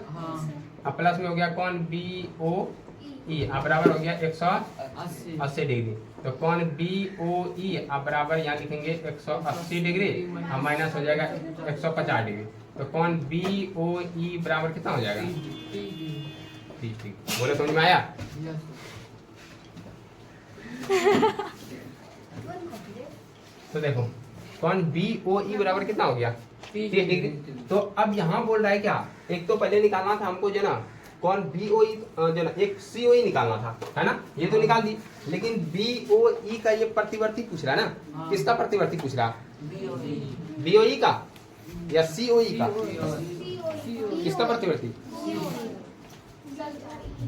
अब प्लस में हो गया कौन BOE अब बराबर हो गया 180 डिग्री। तो कौन BOE अब बराबर यहाँ लिखेंगे 180 डिग्री और माइनस हो जाएगा 150 डिग्री। तो कौन BOE बराबर कितना हो जाएगा 30 डिग्री। बोले समझ में आया? तो देखो कौन BOE बराबर कितना हो गया 30 डिग्री। तो अब यहाँ बोल रहा है क्या, एक तो पहले निकालना था हमको जो ना कौन BOE जो ना एक COE निकालना था, है ना, ये तो निकाल दी, लेकिन BOE का ये प्रतिवर्ती पूछ रहा है ना, किसका प्रतिवर्ती पूछ रहा BOE का या COE का, किसका प्रतिवर्ती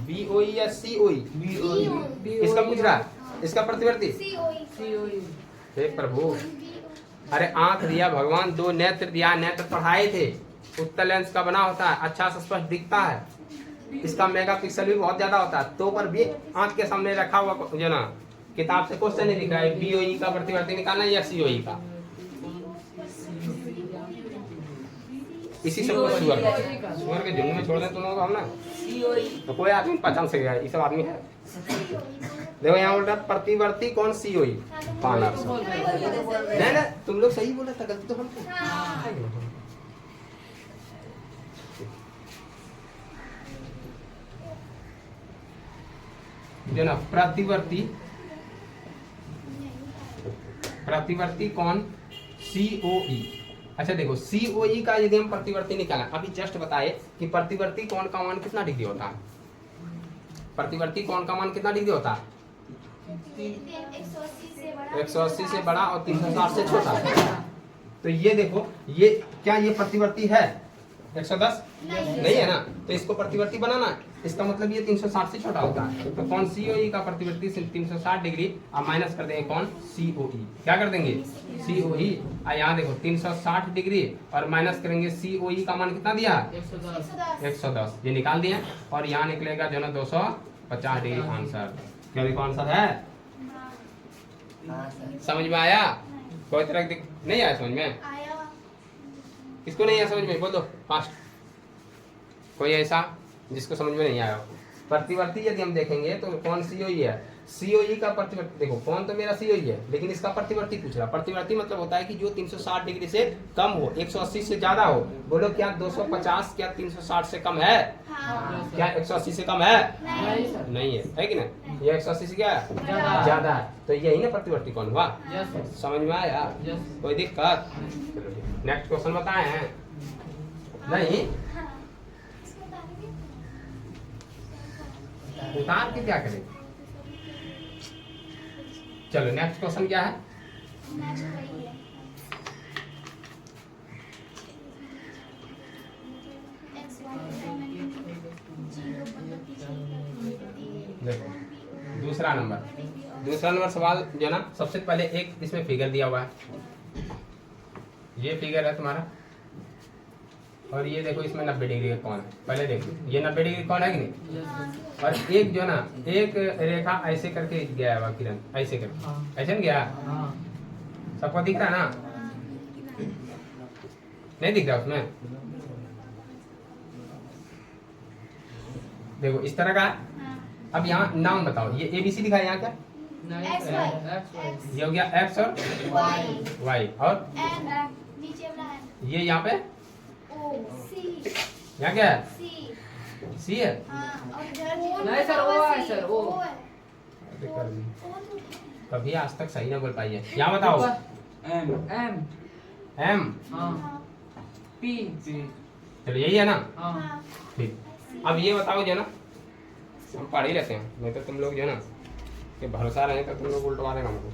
BOE या COE किसका पूछ रहा है, इसका प्रतिवर्ती। हे प्रभु, अरे आंख दिया भगवान, दो नेत्र दिया, नेत्र पढ़ाए थे, उत्तल लेंस का बना होता है, अच्छा से स्पष्ट दिखता है, इसका मेगापिक्सल भी बहुत ज्यादा होता है, तो पर भी आंख के सामने रखा हुआ जो ना किताब से क्वेश्चन नहीं दिख रहा है BOE का प्रतिवर्ती निकालना या COE का। इसी सब को सुअर के झुंड में छोड़ दें तुम लोग हम ना, तो कोई आदमी पहचान से गया, ये सब आदमी है। देखो यहाँ बोल रहा प्रतिवर्ती कौन COE पाना, नहीं ना तुम लोग सही बोल रहे थे, गलती तो हमको। जो ना प्रतिवर्ती कौन COE। अच्छा देखो COE का यदि हम प्रतिवर्ती निकालें, अभी जस्ट बताए कि प्रतिवर्ती कोण का मान कितना डिग्री होता है, प्रतिवर्ती कोण का मान कितना डिग्री होता है 180 से बड़ा और 360 से छोटा। तो ये देखो ये क्या ये प्रतिवर्ती है 110 नहीं है ना, तो इसको प्रतिवर्ती बनाना, इसका मतलब ये 360 से छोटा होता है। तो कौन COE का प्रतिवर्ती 360 डिग्री और माइनस कर देंगे कौन COE, क्या कर देंगे COE। और यहाँ देखो 360 डिग्री और माइनस करेंगे COE का मान कितना दिया 110, ये निकाल दिया और यहाँ निकलेगा जो ना 250 डिग्री आंसर। क्या देखो आंसर है, समझ में आया? कोई तरह नहीं आया समझ में, किसको नहीं आया समझ में बोल दो फास्ट, कोई ऐसा जिसको समझ में नहीं आया। प्रतिवर्ती यदि हम देखेंगे तो कौन COE है, COE का प्रतिवर्ती देखो कौन तो मेरा COE है, लेकिन इसका प्रतिवर्ती पूछ रहा। प्रतिवर्ती मतलब होता है कि जो 360 डिग्री से कम हो, 180 से ज्यादा हो। बोलो क्या 250 क्या 360 से कम है? क्या 180 से कम है? नहीं है कि नहीं, ये 180 से क्या है ज्यादा है, तो यही ना प्रतिवर्ती कौन हुआ। समझ में आया? कोई दिक्कत? नेक्स्ट क्वेश्चन बताए हैं नहीं, उतार के क्या करें। चलो नेक्स्ट क्वेश्चन क्या है, देखो दूसरा नंबर सवाल जो ना, सबसे पहले एक इसमें फिगर दिया हुआ है, ये फिगर है तुम्हारा, और ये देखो इसमें 90 डिग्री का कोण है। पहले देखो ये 90 डिग्री कोण है कि नहीं, और एक जो ना एक रेखा ऐसे करके गया है किरण, ऐसे करके ऐसे नहीं गया, सबको दिख रहा है ना, नहीं दिख रहा उसमें, देखो इस तरह का। अब यहाँ नाम बताओ, ये ABC लिखा है यहाँ क्या, ये हो गया X और Y और ये यहाँ पे ओ सी यहाँ क्या है? सी सी है। हाँ और इधर नहीं सर, ओ है सर, ओ। है अरे कर दी। ओ तो कभी आज तक सही ना बोल पाई है। यहाँ बताओ। एम एम एम। हाँ हाँ पी चलो यही है ना। हाँ हाँ ठीक। अब ये बताओ जो ना, हम पढ़ ही लेते हैं, नहीं तो तुम लोग जो ना कि भरोसा रहे तो तुम लोग उल्टवा देगा हमको।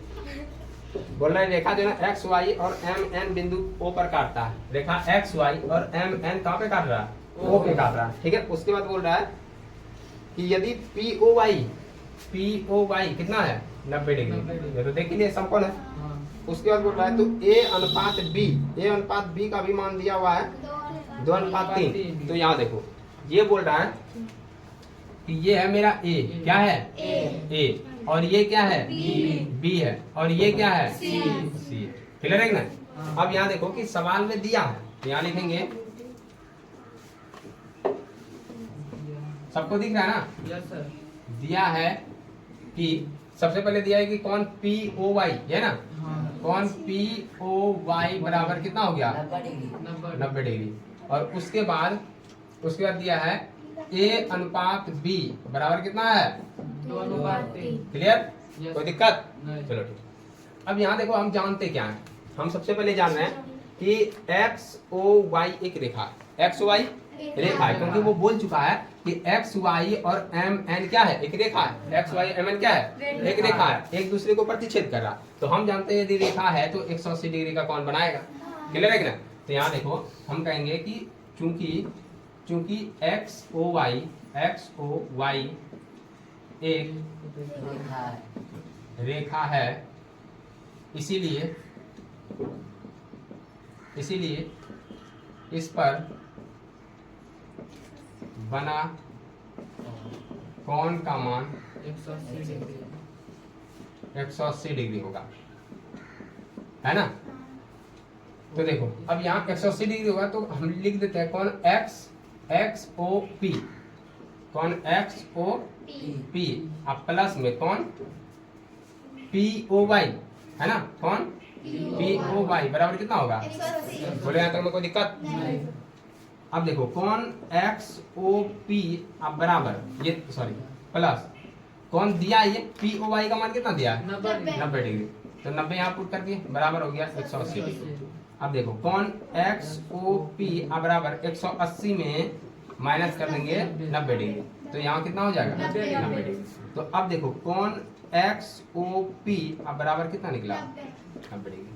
बोल रहे हैं रेखा जो है एक्स वाई और एम एन बिंदु ओ पर काटता है। रेखा एक्स वाई और एम एन कहाँ पे काट रहा है? ओ पे काट रहा है। ठीक है। उसके बाद बोल रहा है कि यदि पी ओ वाई कितना है? 90 डिग्री। ये तो देख लिए समकोण है। हाँ उसके बाद बोल रहा है तो ए अनुपात बी का भी मान दिया हुआ है 2:3। तो यहाँ देखो ये बोल रहा है कि ये है मेरा ए, क्या है? ए। और ये क्या है? बी है। और ये क्या है? सी। क्लियर है कि नहीं? अब यहाँ देखो कि सवाल में दिया है, यहाँ लिखेंगे, सबको दिख रहा है ना? यस सर दिया है कि सबसे पहले दिया है कि कौन पी ओ वाई है ना, हाँ कौन पी ओ वाई बराबर कितना हो गया? 90 डिग्री। और उसके बाद दिया है ए अनुपात बी बराबर कितना है? 2:3 क्लियर? Yes. कोई दिक्कत? नहीं। चलो ठीक। अब यहाँ देखो हम जानते क्या है, हम सबसे पहले जान रहे हैं कि एक्स ओ वाई एक रेखा है। एक्स वाई रेखा है क्योंकि वो बोल चुका है कि एक्स वाई और एम एन क्या है? एक रेखा है। एक्स वाई एम एन क्या है? एक रेखा है, एक दूसरे को प्रतिच्छेद कर रहा। तो हम जानते हैं यदि रेखा है तो 180 डिग्री का कौन बनाएगा? क्लियर है कि ना? तो यहाँ देखो हम कहेंगे कि चूंकि एक्स ओ वाई एक रेखा है, इसीलिए इस पर बना कोण का मान 180 डिग्री होगा, है ना? तो देखो अब यहाँ 180 डिग्री होगा तो हम लिख देते हैं कौन एक्स ओ पी, कौन एक्स ओ पी अब प्लस में कौन पी ओ वाई, है ना? कौन पी ओ वाई बराबर कितना होगा? बोले यहाँ तक में कोई दिक्कत? अब देखो कौन एक्स ओ पी अब बराबर ये सॉरी प्लस कौन दिया है? ये पी ओ वाई का मान कितना दिया है? 90 डिग्री। तो 90 यहाँ पुट कर दिए, बराबर हो गया 180 डिग्री। अब देखो कौन एक्स ओ पी अब बराबर 180 में माइनस कर देंगे 90 डिग्री, तो यहाँ कितना हो जाएगा? 90 डिग्री। तो अब देखो कौन एक्स ओ पी अब बराबर कितना निकला? 90 डिग्री।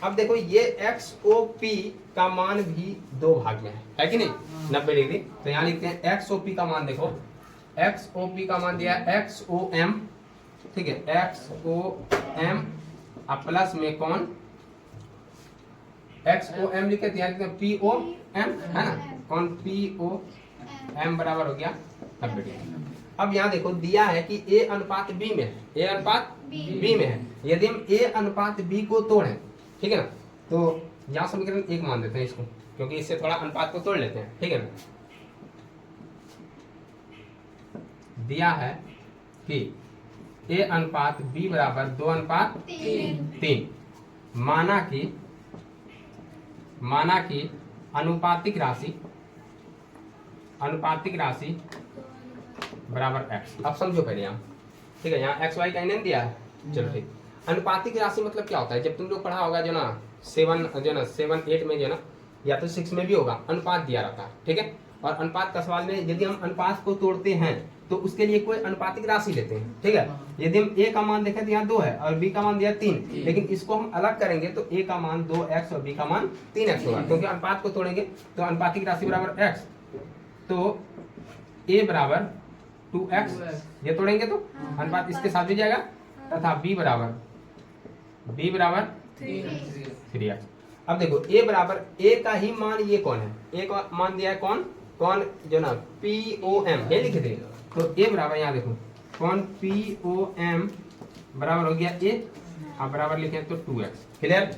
अब देखो ये एक्स ओ पी का मान भी दो भाग में है कि नहीं? 90 डिग्री। तो यहाँ लिखते हैं एक्स ओ पी का मान, देखो एक्स ओ पी का मान दिया एक्स ओ एम, ठीक है, एक्स ओ एम अब प्लस में कौन एक्स ओ एम लिखे थे, यहाँ पी ओ एम, है ना? कौन पी ओ एम बराबर हो गया 90 डिग्री। अब यहाँ देखो दिया है कि ए अनुपात बी में है, ए अनुपात बी में है। यदि हम ए अनुपात बी को तोड़ें, ठीक है ना, तो यहाँ समीकरण 1 मान देते हैं इसको, क्योंकि इससे थोड़ा अनुपात को तोड़ लेते हैं, ठीक है ना? दिया है कि ए अनुपात बी बराबर 2:3। माना कि अनुपातिक राशि बराबर एक्स। अब समझो पहले यहाँ, ठीक है, यहाँ एक्स वाई का इन्हें दिया है। चलो ठीक। अनुपातिक राशि मतलब क्या होता है? जब तुम लोग पढ़ा होगा जो ना 7 8 में जो ना, या तो 6 में भी होगा, अनुपात दिया रहता है, ठीक है? और अनुपात का सवाल में यदि हम अनुपात को तोड़ते हैं तो उसके लिए कोई अनुपातिक राशि लेते हैं, ठीक है? यदि हम ए का मान देखें तो यहाँ 2 है और बी का मान दिया 3, लेकिन इसको हम अलग करेंगे तो ए का मान 2x और बी का मान 3x होगा, क्योंकि अनुपात को तोड़ेंगे तो अनुपातिक राशि बराबर x, तो ए बराबर 2x, ये तोड़ेंगे तो अनुपात इसके साथ भी जाएगा, तथा b बराबर 3x। अब देखो ए बराबर ए का ही मान ये कौन है? ए का मान दिया है कौन जो ना पी ओ एम, ये लिखे थे। तो ए बराबर यहाँ देखो कौन पी ओ एम बराबर हो गया ए, अब बराबर लिखे तो 2x। क्लियर?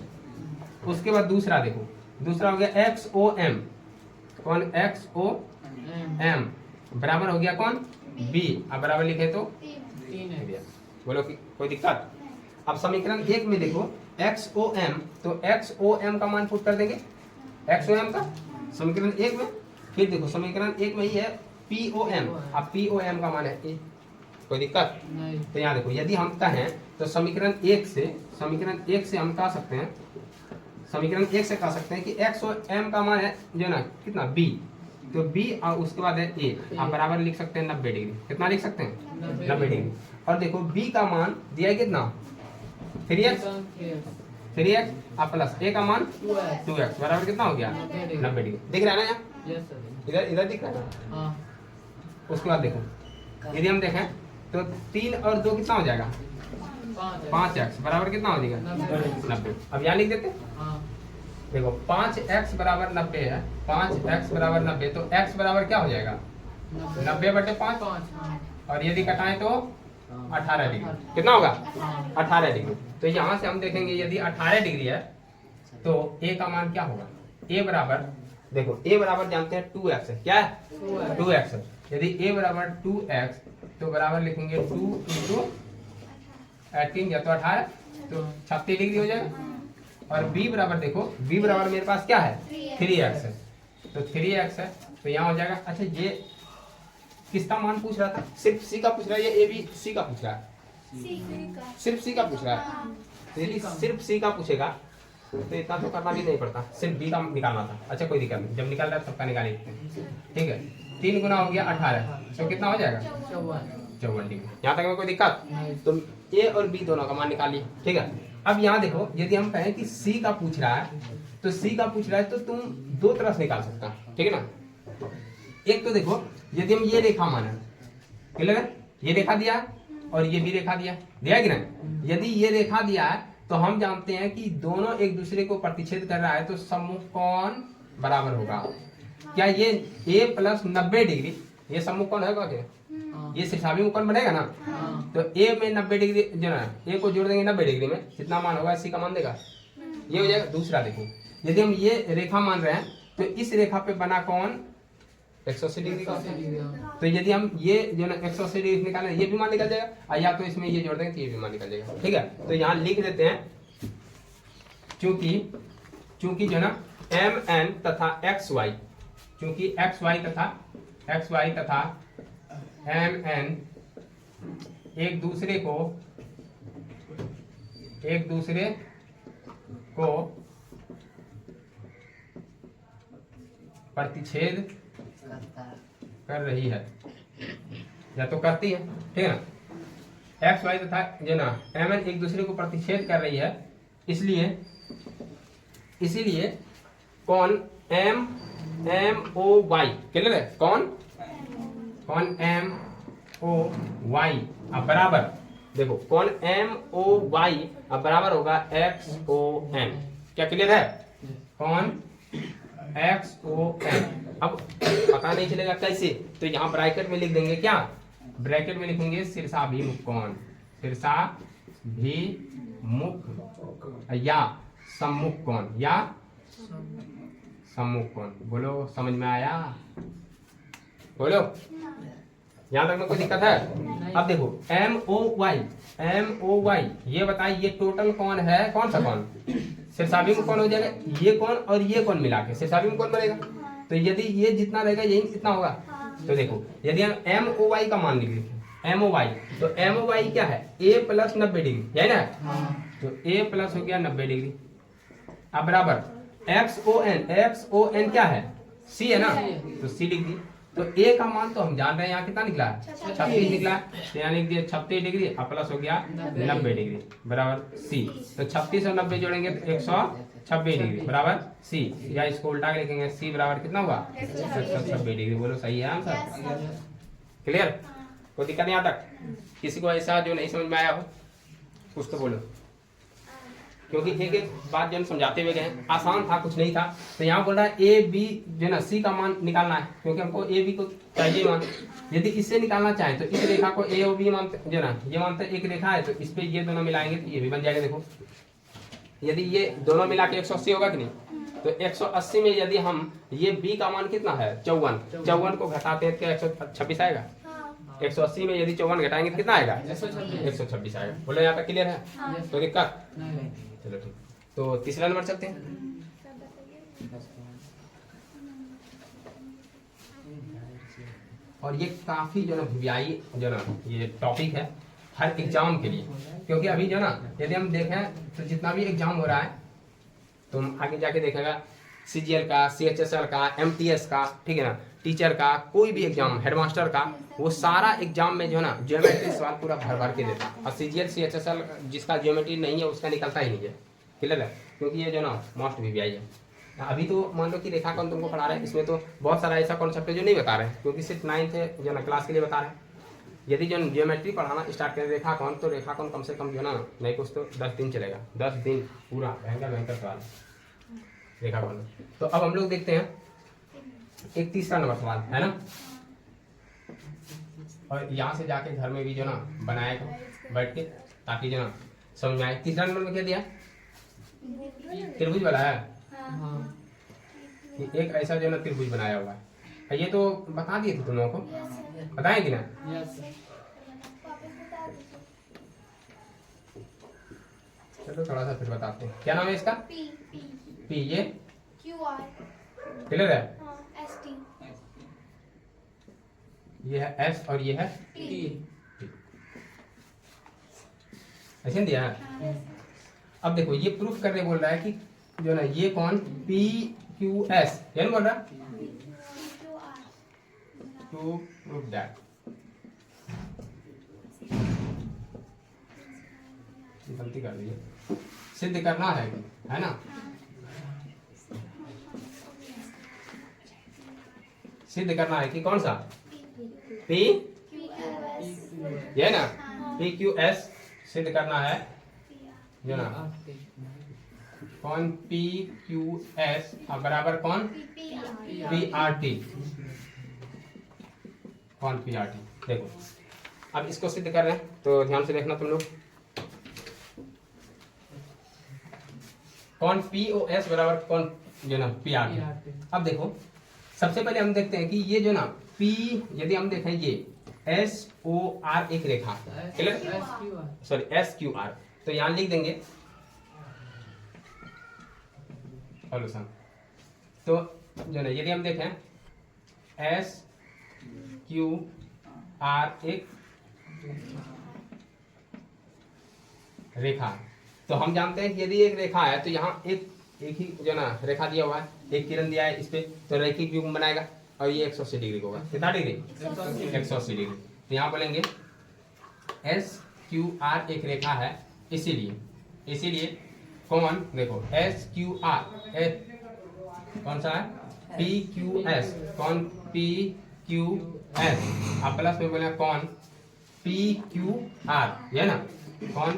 उसके बाद दूसरा देखो, दूसरा हो गया एक्स ओ एम, कौन एक्स ओ एम बराबर हो गया कौन बी, अब बराबर लिखे तो 3। बोलो कि कोई दिक्कत? अब समीकरण 1 में देखो एक्स ओ एम, तो एक्स ओ एम का मान पुट कर देंगे, XOM का समीकरण 1 में, फिर देखो समीकरण 1 में ही है POM, अब POM का मान है A, कोई दिक्कत? नहीं। तो यहाँ देखो यदि हम कहें तो समीकरण 1 से हम कह सकते हैं, समीकरण 1 से कह सकते हैं कि XOM का मान है जो ना कितना B, तो B और उसके बाद है A, आप बराबर लिख सकते हैं 90 डिग्री। कितना लिख सकते हैं? 90 डिग्री। और देखो B का मान दिया है कितना? 3x और प्लस A का मान 2x बराबर कितना हो गया? 90 डिग्री। दिख रहा है ना यहाँ? Yes sir. इधर दिख रहा है। हाँ। उसके बाद देखो यदि हम देखें तो 3 और 2 कितना हो जाएगा? 5x बराबर कितना हो जाएगा? 90। अब यहाँ लिख देते हैं। हाँ। देखो 5x बराबर 90 है, 5x बराबर 90, तो x बराबर क्या हो जाएगा? 90/5। और यदि कटाएं तो 18 डिग्री। कितना होगा? 18 डिग्री। तो यहाँ से हम देखेंगे यदि 18 डिग्री है तो a का मान क्या होगा? a बराबर देखो a बराबर जानते हैं 2x है, क्या है? 2x है। यदि a बराबर 2x तो बराबर लिखेंगे 2 × 18 या तो 18, तो 36 डिग्री हो जाएगा। और b बराबर देखो b बराबर मेरे पास क्या है? 3x है, तो 3x है तो यहाँ हो जाएगा। अच्छा ये किसका मान पूछ रहा था? सिर्फ c का पूछ रहा है या a b c का पूछ रहा है? सिर्फ c का पूछ रहा है। तो यदि सिर्फ c का पूछेगा तो इतना तो करना भी नहीं पड़ता, सिर्फ b का निकालना था। अच्छा कोई दिक्कत नहीं, जब निकाल रहा है सबका निकाल लेते हैं। ठीक है, 3 गुना हो गया 18, तो कितना हो जाएगा? 54 डिग्री। यहाँ तक में कोई दिक्कत? तो a और b दोनों का मान निकालिए। ठीक है, अब यहाँ देखो यदि हम कहें कि c का पूछ रहा है तो c का पूछ रहा है तो तुम दो तरह से निकाल सकता, ठीक है ना। एक तो देखो यदि हम ये रेखा माने, क्लियर है, ये रेखा दिया और ये भी रेखा दिया कि नहीं। यदि ये रेखा दिया है तो हम जानते हैं कि दोनों एक दूसरे को प्रतिच्छेद कर रहा है तो सम्मुख कोण बराबर होगा। क्या ये a + 90 डिग्री ये सम्मुख कोण है क्या? ये शीर्षाभिमुख कोण बनेगा ना। तो a में 90 डिग्री जो ना a को जोड़ देंगे 90 डिग्री में, कितना मान होगा? c का मान देगा, ये हो जाएगा। दूसरा देखो यदि हम ये रेखा मान रहे हैं तो इस रेखा पे बना कोण 180 डिग्री का, तो यदि हम ये जो ना 180 डिग्री निकालें ये भी मान निकल जाएगा, या तो इसमें ये जोड़ देंगे तो ये भी मान निकल जाएगा। ठीक है, तो यहाँ लिख देते हैं चूंकि जो ना mn तथा xy, चूंकि xy तथा mn एक दूसरे को प्रतिच्छेद कर रही है या तो करती है, ठीक है ना। एक्स वाई तथा जो ना एम एन एक दूसरे को प्रतिच्छेद कर रही है, इसीलिए कौन एम ओ वाई, क्लियर है, कौन एम ओ वाई अब बराबर देखो कौन एम ओ वाई अब बराबर होगा एक्स ओ एन। क्या क्लियर है? कौन एक्स ओ एन। अब पता नहीं चलेगा कैसे, तो यहाँ ब्रैकेट में लिख देंगे, क्या ब्रैकेट में लिखेंगे? शीर्षाभिमुख कोण, शीर्षाभिमुख या सम्मुख कोण या सम्मुख कोण। बोलो समझ में आया? बोलो यहाँ तक में कोई दिक्कत है? अब देखो एम ओ वाई ये बताइए ये टोटल कौन है? कौन सा कौन? शीर्षाभिमुख कोण हो जाएगा, ये कौन और ये कौन मिला के शीर्षाभिमुख कोण बनेगा। तो यदि ये जितना रहेगा यही इतना होगा। तो देखो यदि हम एम ओ वाई का मान लिख लेते एम ओ वाई, तो एम ओ वाई क्या है? a + 90 डिग्री है ना। तो a प्लस हो गया 90 डिग्री अब बराबर एक्स ओ एन क्या है? c है ना, तो c लिख दी। तो a का मान तो हम जान रहे हैं यहाँ कितना निकला है? 36 निकला है, तो यहाँ लिख दिया 36 डिग्री और प्लस हो गया 90 डिग्री बराबर c। तो 36 और 90 जोड़ेंगे तो 126 डिग्री बराबर c, या इसको उल्टा के लिखेंगे c बराबर कितना हुआ? 126 डिग्री। बोलो सही है आंसर? क्लियर? कोई दिक्कत नहीं यहाँ तक? किसी को ऐसा जो नहीं समझ में आया हो कुछ तो बोलो, क्योंकि एक एक बात जो समझाते हुए गए आसान था, कुछ नहीं था। तो यहाँ बोल रहा है ए बी जो ना सी का मान निकालना है, क्योंकि हमको ए बी को चाहिए मान। यदि इससे निकालना चाहें तो इस रेखा को ए और बी मानते जो ना ये मानते एक रेखा है, तो इस पे ये दोनों मिलाएंगे तो ये भी बन जाएगा। देखो यदि ये दोनों मिला के 180 होगा कि नहीं, तो 180 में यदि हम ये बी का मान कितना है? 54 को घटाते हैं क्या 126 आएगा? 180 में यदि 54 घटाएंगे तो कितना आएगा? 126 आएगा। बोलो यहाँ तक क्लियर है? कोई दिक्कत? चलो ठीक, तो तीसरा नंबर चलते हैं। और ये काफी जो ना वीआई जो ना ये टॉपिक है हर एग्जाम के लिए, क्योंकि अभी जो ना यदि हम देखें तो जितना भी एग्जाम हो रहा है तो हम आगे जाके देखेगा सीजीएल का, सीएचएसएल का, एमटीएस का, ठीक है ना, टीचर का, कोई भी एग्जाम, हेडमास्टर का, वो सारा एग्जाम में जो है ना ज्योमेट्री सवाल पूरा भर भर के देता है। और सीजीएल सीएचएसएल जिसका ज्योमेट्री नहीं है उसका निकलता ही नहीं है, क्लियर है, क्योंकि ये जो ना मोस्ट वीवीआई है। अभी तो मान लो कि रेखाखंड तुमको पढ़ा रहे हैं, इसमें तो बहुत सारा ऐसा कॉन्सेप्ट है जो नहीं बता रहे हैं, क्योंकि सिर्फ 9th जो ना क्लास के लिए बता रहे हैं। यदि जो ज्योमेट्री पढ़ाना स्टार्ट करें रेखाखंड, तो रेखाखंड कम से कम जो ना नहीं कुछ तो 10 दिन चलेगा, 10 दिन पूरा भयंकर भयंकर सवाल रेखाखंड। तो अब हम लोग देखते हैं एक तीसरा नंबर सवाल है ना, और यहाँ से जाके घर में भी जो ना बनाएगा बैठ के, ताकि जो ना समझ में आए। तीसरा नंबर में क्या दिया, त्रिभुज वाला है, कि एक ऐसा जो ना त्रिभुज बनाया हुआ है। ये तो बता दिए थे तुम लोगों को, बताएं कि ना? चलो थोड़ा सा फिर बताते हैं। क्या नाम है इसका? पी, ये QR, क्लियर है, ST, ये है एस और ये है ऐसे दिया है। अब देखो ये प्रूफ करने बोल रहा है कि जो ना ये कौन PQS, ये नहीं बोल रहा, टू प्रूफ दैट, गलती कर दी है, सिद्ध करना है ना, सिद्ध करना है कि कौन सा P, ये ना PQS सिद्ध करना है जो ना कौन PQS बराबर कौन PRT, कौन PRT। देखो अब इसको सिद्ध कर रहे हैं तो ध्यान से देखना तुम लोग, कौन POS बराबर कौन जो ना PRT। अब देखो सबसे पहले हम देखते हैं कि ये जो ना P, यदि हम देखें ये SOR एक रेखा, सॉरी SQR, तो यहाँ लिख देंगे सॉल्यूशन। तो जो ना यदि हम देखें SQR एक रेखा, तो हम जानते हैं कि यदि एक रेखा है तो यहाँ एक ही जो ना रेखा दिया हुआ है, एक किरण दिया है इस पे, तो रैखिक युग्म बनाएगा और ये 180 डिग्री होगा। कितना डिग्री? 180 डिग्री। तो यहाँ बोलेंगे SQR एक रेखा है, इसीलिए कौन, देखो SQR कौन सा है PQS, कौन PQS, आप प्लस में बोले कौन PQR, ये ना कौन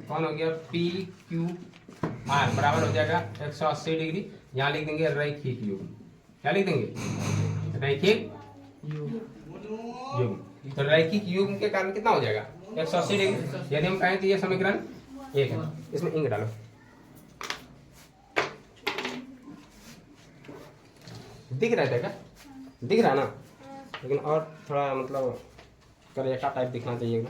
हो गया PQR बराबर हो जाएगा 180 डिग्री। यहाँ लिख देंगे रैखिक युग्म, क्या लिख देंगे रैखिक युग्म। तो रैखिक युग्म के कारण कितना हो जाएगा 180 डिग्री। यदि हम कहें तो ये समीकरण 1 है, इसमें इंक डालो, दिख रहा है क्या? दिख रहा है ना, लेकिन और थोड़ा मतलब करेक्टा टाइप दिखना चाहिए।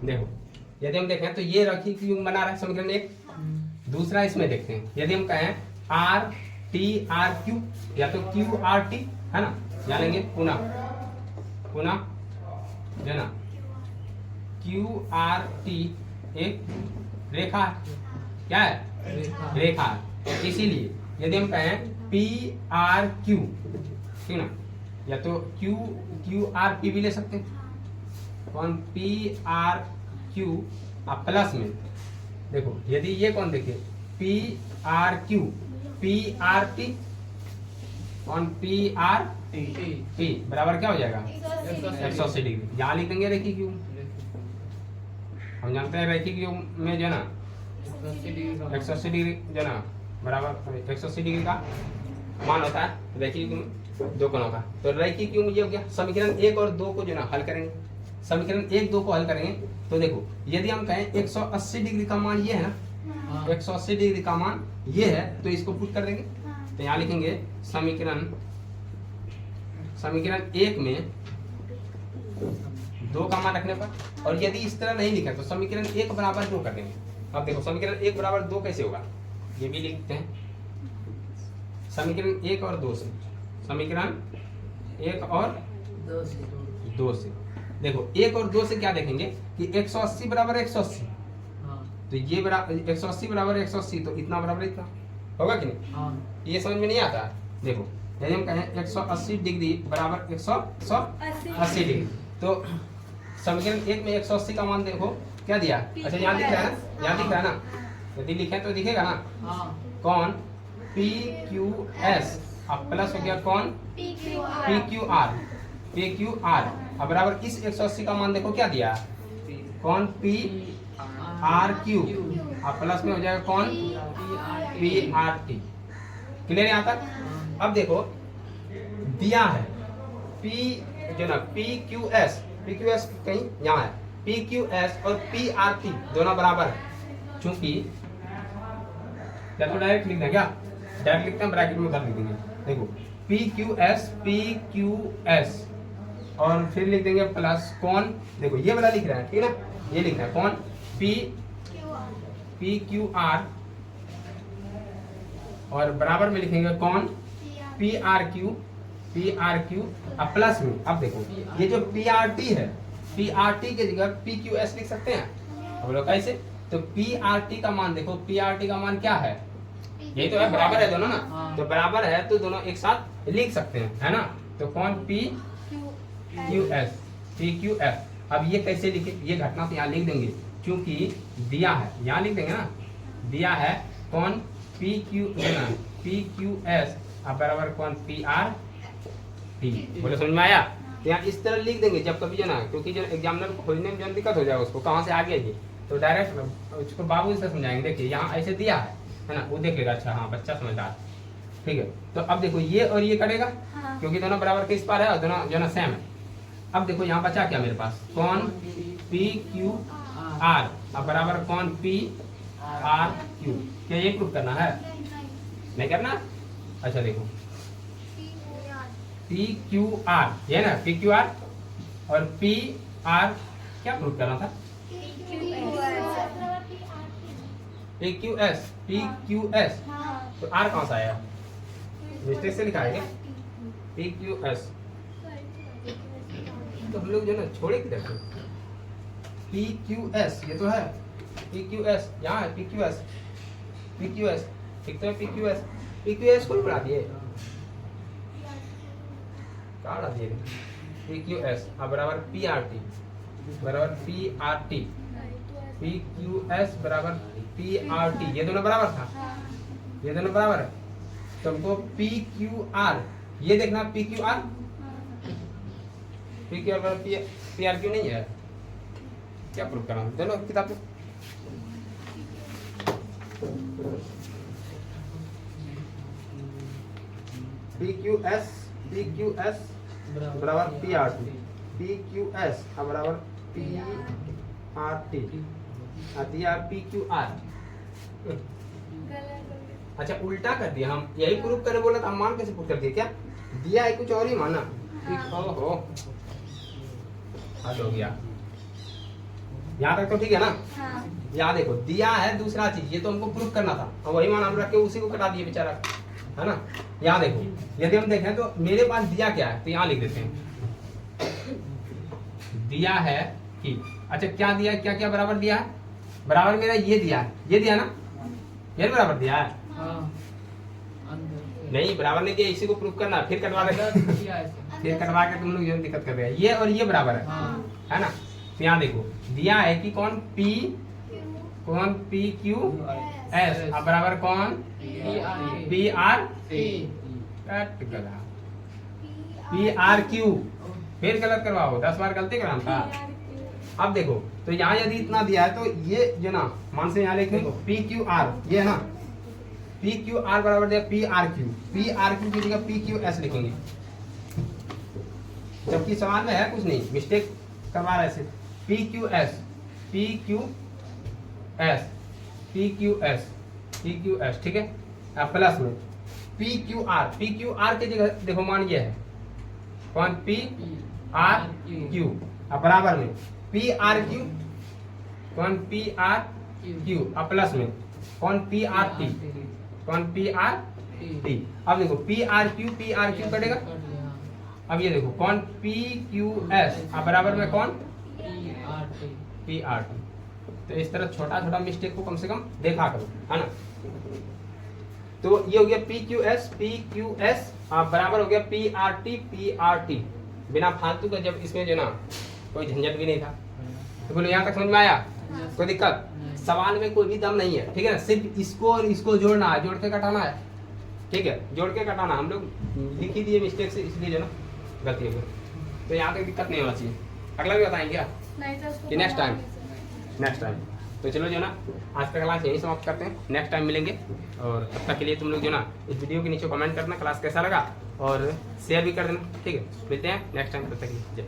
देखो यदि हम देखें तो ये रैखिक युग्म बना रहा है समीकरण 1। दूसरा इसमें देखते हैं, यदि हम कहें RTRQ या तो QRT है ना, जानेंगे पुनः जो ना QRT एक रेखा है, क्या है रेखा है, इसीलिए यदि हम कहें PRQ, ठीक ना, या तो QRP भी ले सकते हैं, कौन PRQ प्लस में देखो यदि ये कौन देखिए PRQ PRT कौन PRT बराबर क्या हो जाएगा 180 डिग्री। यहाँ लिख देंगे रैखिक युग्म, हम जानते हैं रैखिक युग्म में जो ना 180 डिग्री जो ना बराबर 180 डिग्री का मान होता है रैखिक युग्म दो कोणों का। तो रैखिक युग्म ये हो गया। समीकरण 1 और 2 को जो ना हल करेंगे। समीकरण 1 2 को हल करेंगे तो देखो यदि हम कहें 180 डिग्री का मान ये है ना, हाँ 180 डिग्री का मान ये है तो इसको पुट कर देंगे। तो यहाँ लिखेंगे समीकरण 1 में 2 का मान रखने पर, और यदि इस तरह नहीं लिखा तो समीकरण 1 बराबर 2 कर देंगे। अब देखो समीकरण 1 बराबर 2 कैसे होगा, ये भी लिखते हैं। समीकरण 1 और 2 से, समीकरण 1 और 2 से देखो 1 और 2 से क्या देखेंगे कि 180 बराबर 180, हाँ तो ये बराबर 180 बराबर 180 तो इतना बराबर इतना होगा कि नहीं? हाँ ये समझ में नहीं आता। देखो यदि हम कहें 180 डिग्री बराबर 180 डिग्री, तो समीकरण 1 में 180 का मान देखो क्या दिया। अच्छा यहाँ दिख रहा है ना, यहाँ दिख रहा है ना, यदि लिखे तो दिखेगा ना, हाँ कौन पी क्यू एस अब प्लस हो गया कौन पी क्यू आर अब बराबर इस 180 का मान देखो क्या दिया, कौन पी आर क्यू अब प्लस में हो जाएगा कौन पी आर टी। क्लियर यहाँ तक? अब देखो दिया है पी जो ना पी क्यू एस कहीं यहाँ है, पी क्यू एस और पी आर टी दोनों बराबर है। चूंकि या तो डायरेक्ट लिख दें क्या, डायरेक्ट लिखते हैं ब्रैकेट में उधर लिख देंगे। देखो पी क्यू एस और फिर लिख देंगे प्लस कौन, देखो ये वाला लिख रहा है ठीक है ना, ये लिख रहा है कौन पी क्यू आर और बराबर में लिखेंगे कौन पी आर क्यू अब प्लस में। अब देखो ये जो पी आर टी है, पी आर टी के जगह पी क्यू एस लिख सकते हैं। अब लोग कैसे, तो पी आर टी का मान देखो, पी आर टी का मान क्या है, यही तो है, बराबर है दोनों ना, तो बराबर है तो दोनों एक साथ लिख सकते हैं है ना। तो कौन पी क्यू एस अब ये कैसे लिखे, ये घटना तो यहाँ लिख देंगे क्योंकि दिया है, यहाँ लिख देंगे ना, दिया है कौन पी क्यू एस अब बराबर कौन पी आर टी। बोले समझ में आया? तो यहाँ इस तरह लिख देंगे जब कभी जो ना, क्योंकि जो एग्जामिनर को खोजने में जो दिक्कत हो जाएगा उसको कहाँ से आ गया ये, तो डायरेक्ट उसको बाबू से समझाएंगे। देखिए यहाँ ऐसे दिया है ना, वो देख लेगा अच्छा हाँ बच्चा समझदार, ठीक है। तो अब देखो ये और ये कटेगा क्योंकि दोनों बराबर के इस पार है और दोनों जो ना सेम है। अब देखो यहाँ बचा क्या मेरे पास, कौन पी क्यू आर अब बराबर कौन पी आर क्यू। क्या ये प्रूफ करना है, नहीं करना? अच्छा देखो पी क्यू आर ये ना, पी क्यू आर और पी आर क्या प्रूफ करना था, पी क्यू एस तो आर कहाँ से आया, मिस्टेक से लिखा है क्या पी क्यू एस, तो हम लोग जो ना छोड़े किधर से, पी क्यू एस ये तो है, पी क्यू एस यहाँ है, पी क्यू एस ठीक तो है, पी क्यू एस को बढ़ा दिए, क्या बढ़ा दिए, पी क्यू एस अब बराबर पी आर टी बराबर P R T, P Q S बराबर पी आर टी, ये दोनों बराबर था, ये दोनों बराबर है, तो हमको पी क्यू आर ये देखना, पी क्यू आर बराबर पी आर क्यू नहीं है, क्या प्रूफ करना, दोनों किताब पे पी क्यू एस बराबर P R T, P Q S बराबर पी आर टी, दिया पी क्यू आर। अच्छा उल्टा कर दिया, हम यही प्रूफ करने बोला था, हम मान कैसे प्रूफ कर दिए, क्या दिया है कुछ और ही माना, ओहो हद हो गया। यहाँ तक तो ठीक है ना? यहाँ देखो दिया है दूसरा चीज, ये तो हमको प्रूफ करना था और वही मान हम रख के उसी को कटा दिए बेचारा, है ना। यहाँ देखो यदि हम देखें तो मेरे पास दिया क्या है, तो यहाँ लिख देते हैं दिया है कि, अच्छा क्या दिया है, क्या क्या बराबर दिया है, बराबर मेरा ये दिया है, ये दिया ना, ये बराबर दिया है, नहीं बराबर नहीं दिया, इसी को प्रूफ करना, फिर कटवा दे, फिर कटवा के तुम लोग जो दिक्कत कर रहे हैं, ये और ये बराबर है ना। तो यहाँ देखो दिया है कि कौन पी क्यू एस अब बराबर कौन P R P R Q, फिर गलत करवाओ, 10 बार गलती कराना था। अब देखो तो यहाँ यदि इतना दिया है तो ये जो ना मान से यहाँ लिखेंगे पी क्यू आर ये है ना, पी क्यू आर बराबर दिया पी आर क्यू की जगह पी क्यू एस लिखेंगे, जबकि सवाल में है कुछ नहीं, मिस्टेक करवा रहे सिर्फ P Q S P Q S P Q S P Q S, ठीक है। अब प्लस में पी क्यू आर की जगह देखो मान ये है कौन पी आर क्यू, अब बराबर में पी आर क्यू कौन पी आर क्यू, अब प्लस में कौन पी आर टी कौन पी आर टी। अब देखो पी आर क्यू कटेगा, अब ये देखो कौन पी क्यू एस, अब बराबर में कौन पी आर टी। तो इस तरह छोटा छोटा मिस्टेक को कम से कम देखा करो, है ना। तो ये हो गया पी क्यू एस बराबर हो गया पी आर टी, बिना फालतू का, जब इसमें जो ना कोई झंझट भी नहीं था। तो बोलो यहाँ तक समझ में आया, कोई दिक्कत? सवाल में कोई भी दम नहीं है, ठीक है ना, सिर्फ इसको और इसको जोड़ना है, जोड़ के घटाना है, ठीक है, जोड़ के घटाना। हम लोग लिख ही दिए मिस्टेक से, इसलिए जो ना गलती हो गई। तो यहाँ तक दिक्कत नहीं होना चाहिए। अगला भी बताएंगे क्या नहीं तो उसको कि नेक्स्ट टाइम? बनाने से। Next time. तो चलो जो ना आज का क्लास यही समाप्त करते हैं, नेक्स्ट टाइम मिलेंगे। और तब तक के लिए तुम लोग जो ना इस वीडियो के नीचे कमेंट करना क्लास कैसा लगा और शेयर भी कर देना, ठीक है। मिलते हैं नेक्स्ट टाइम, तब तक के लिए जय।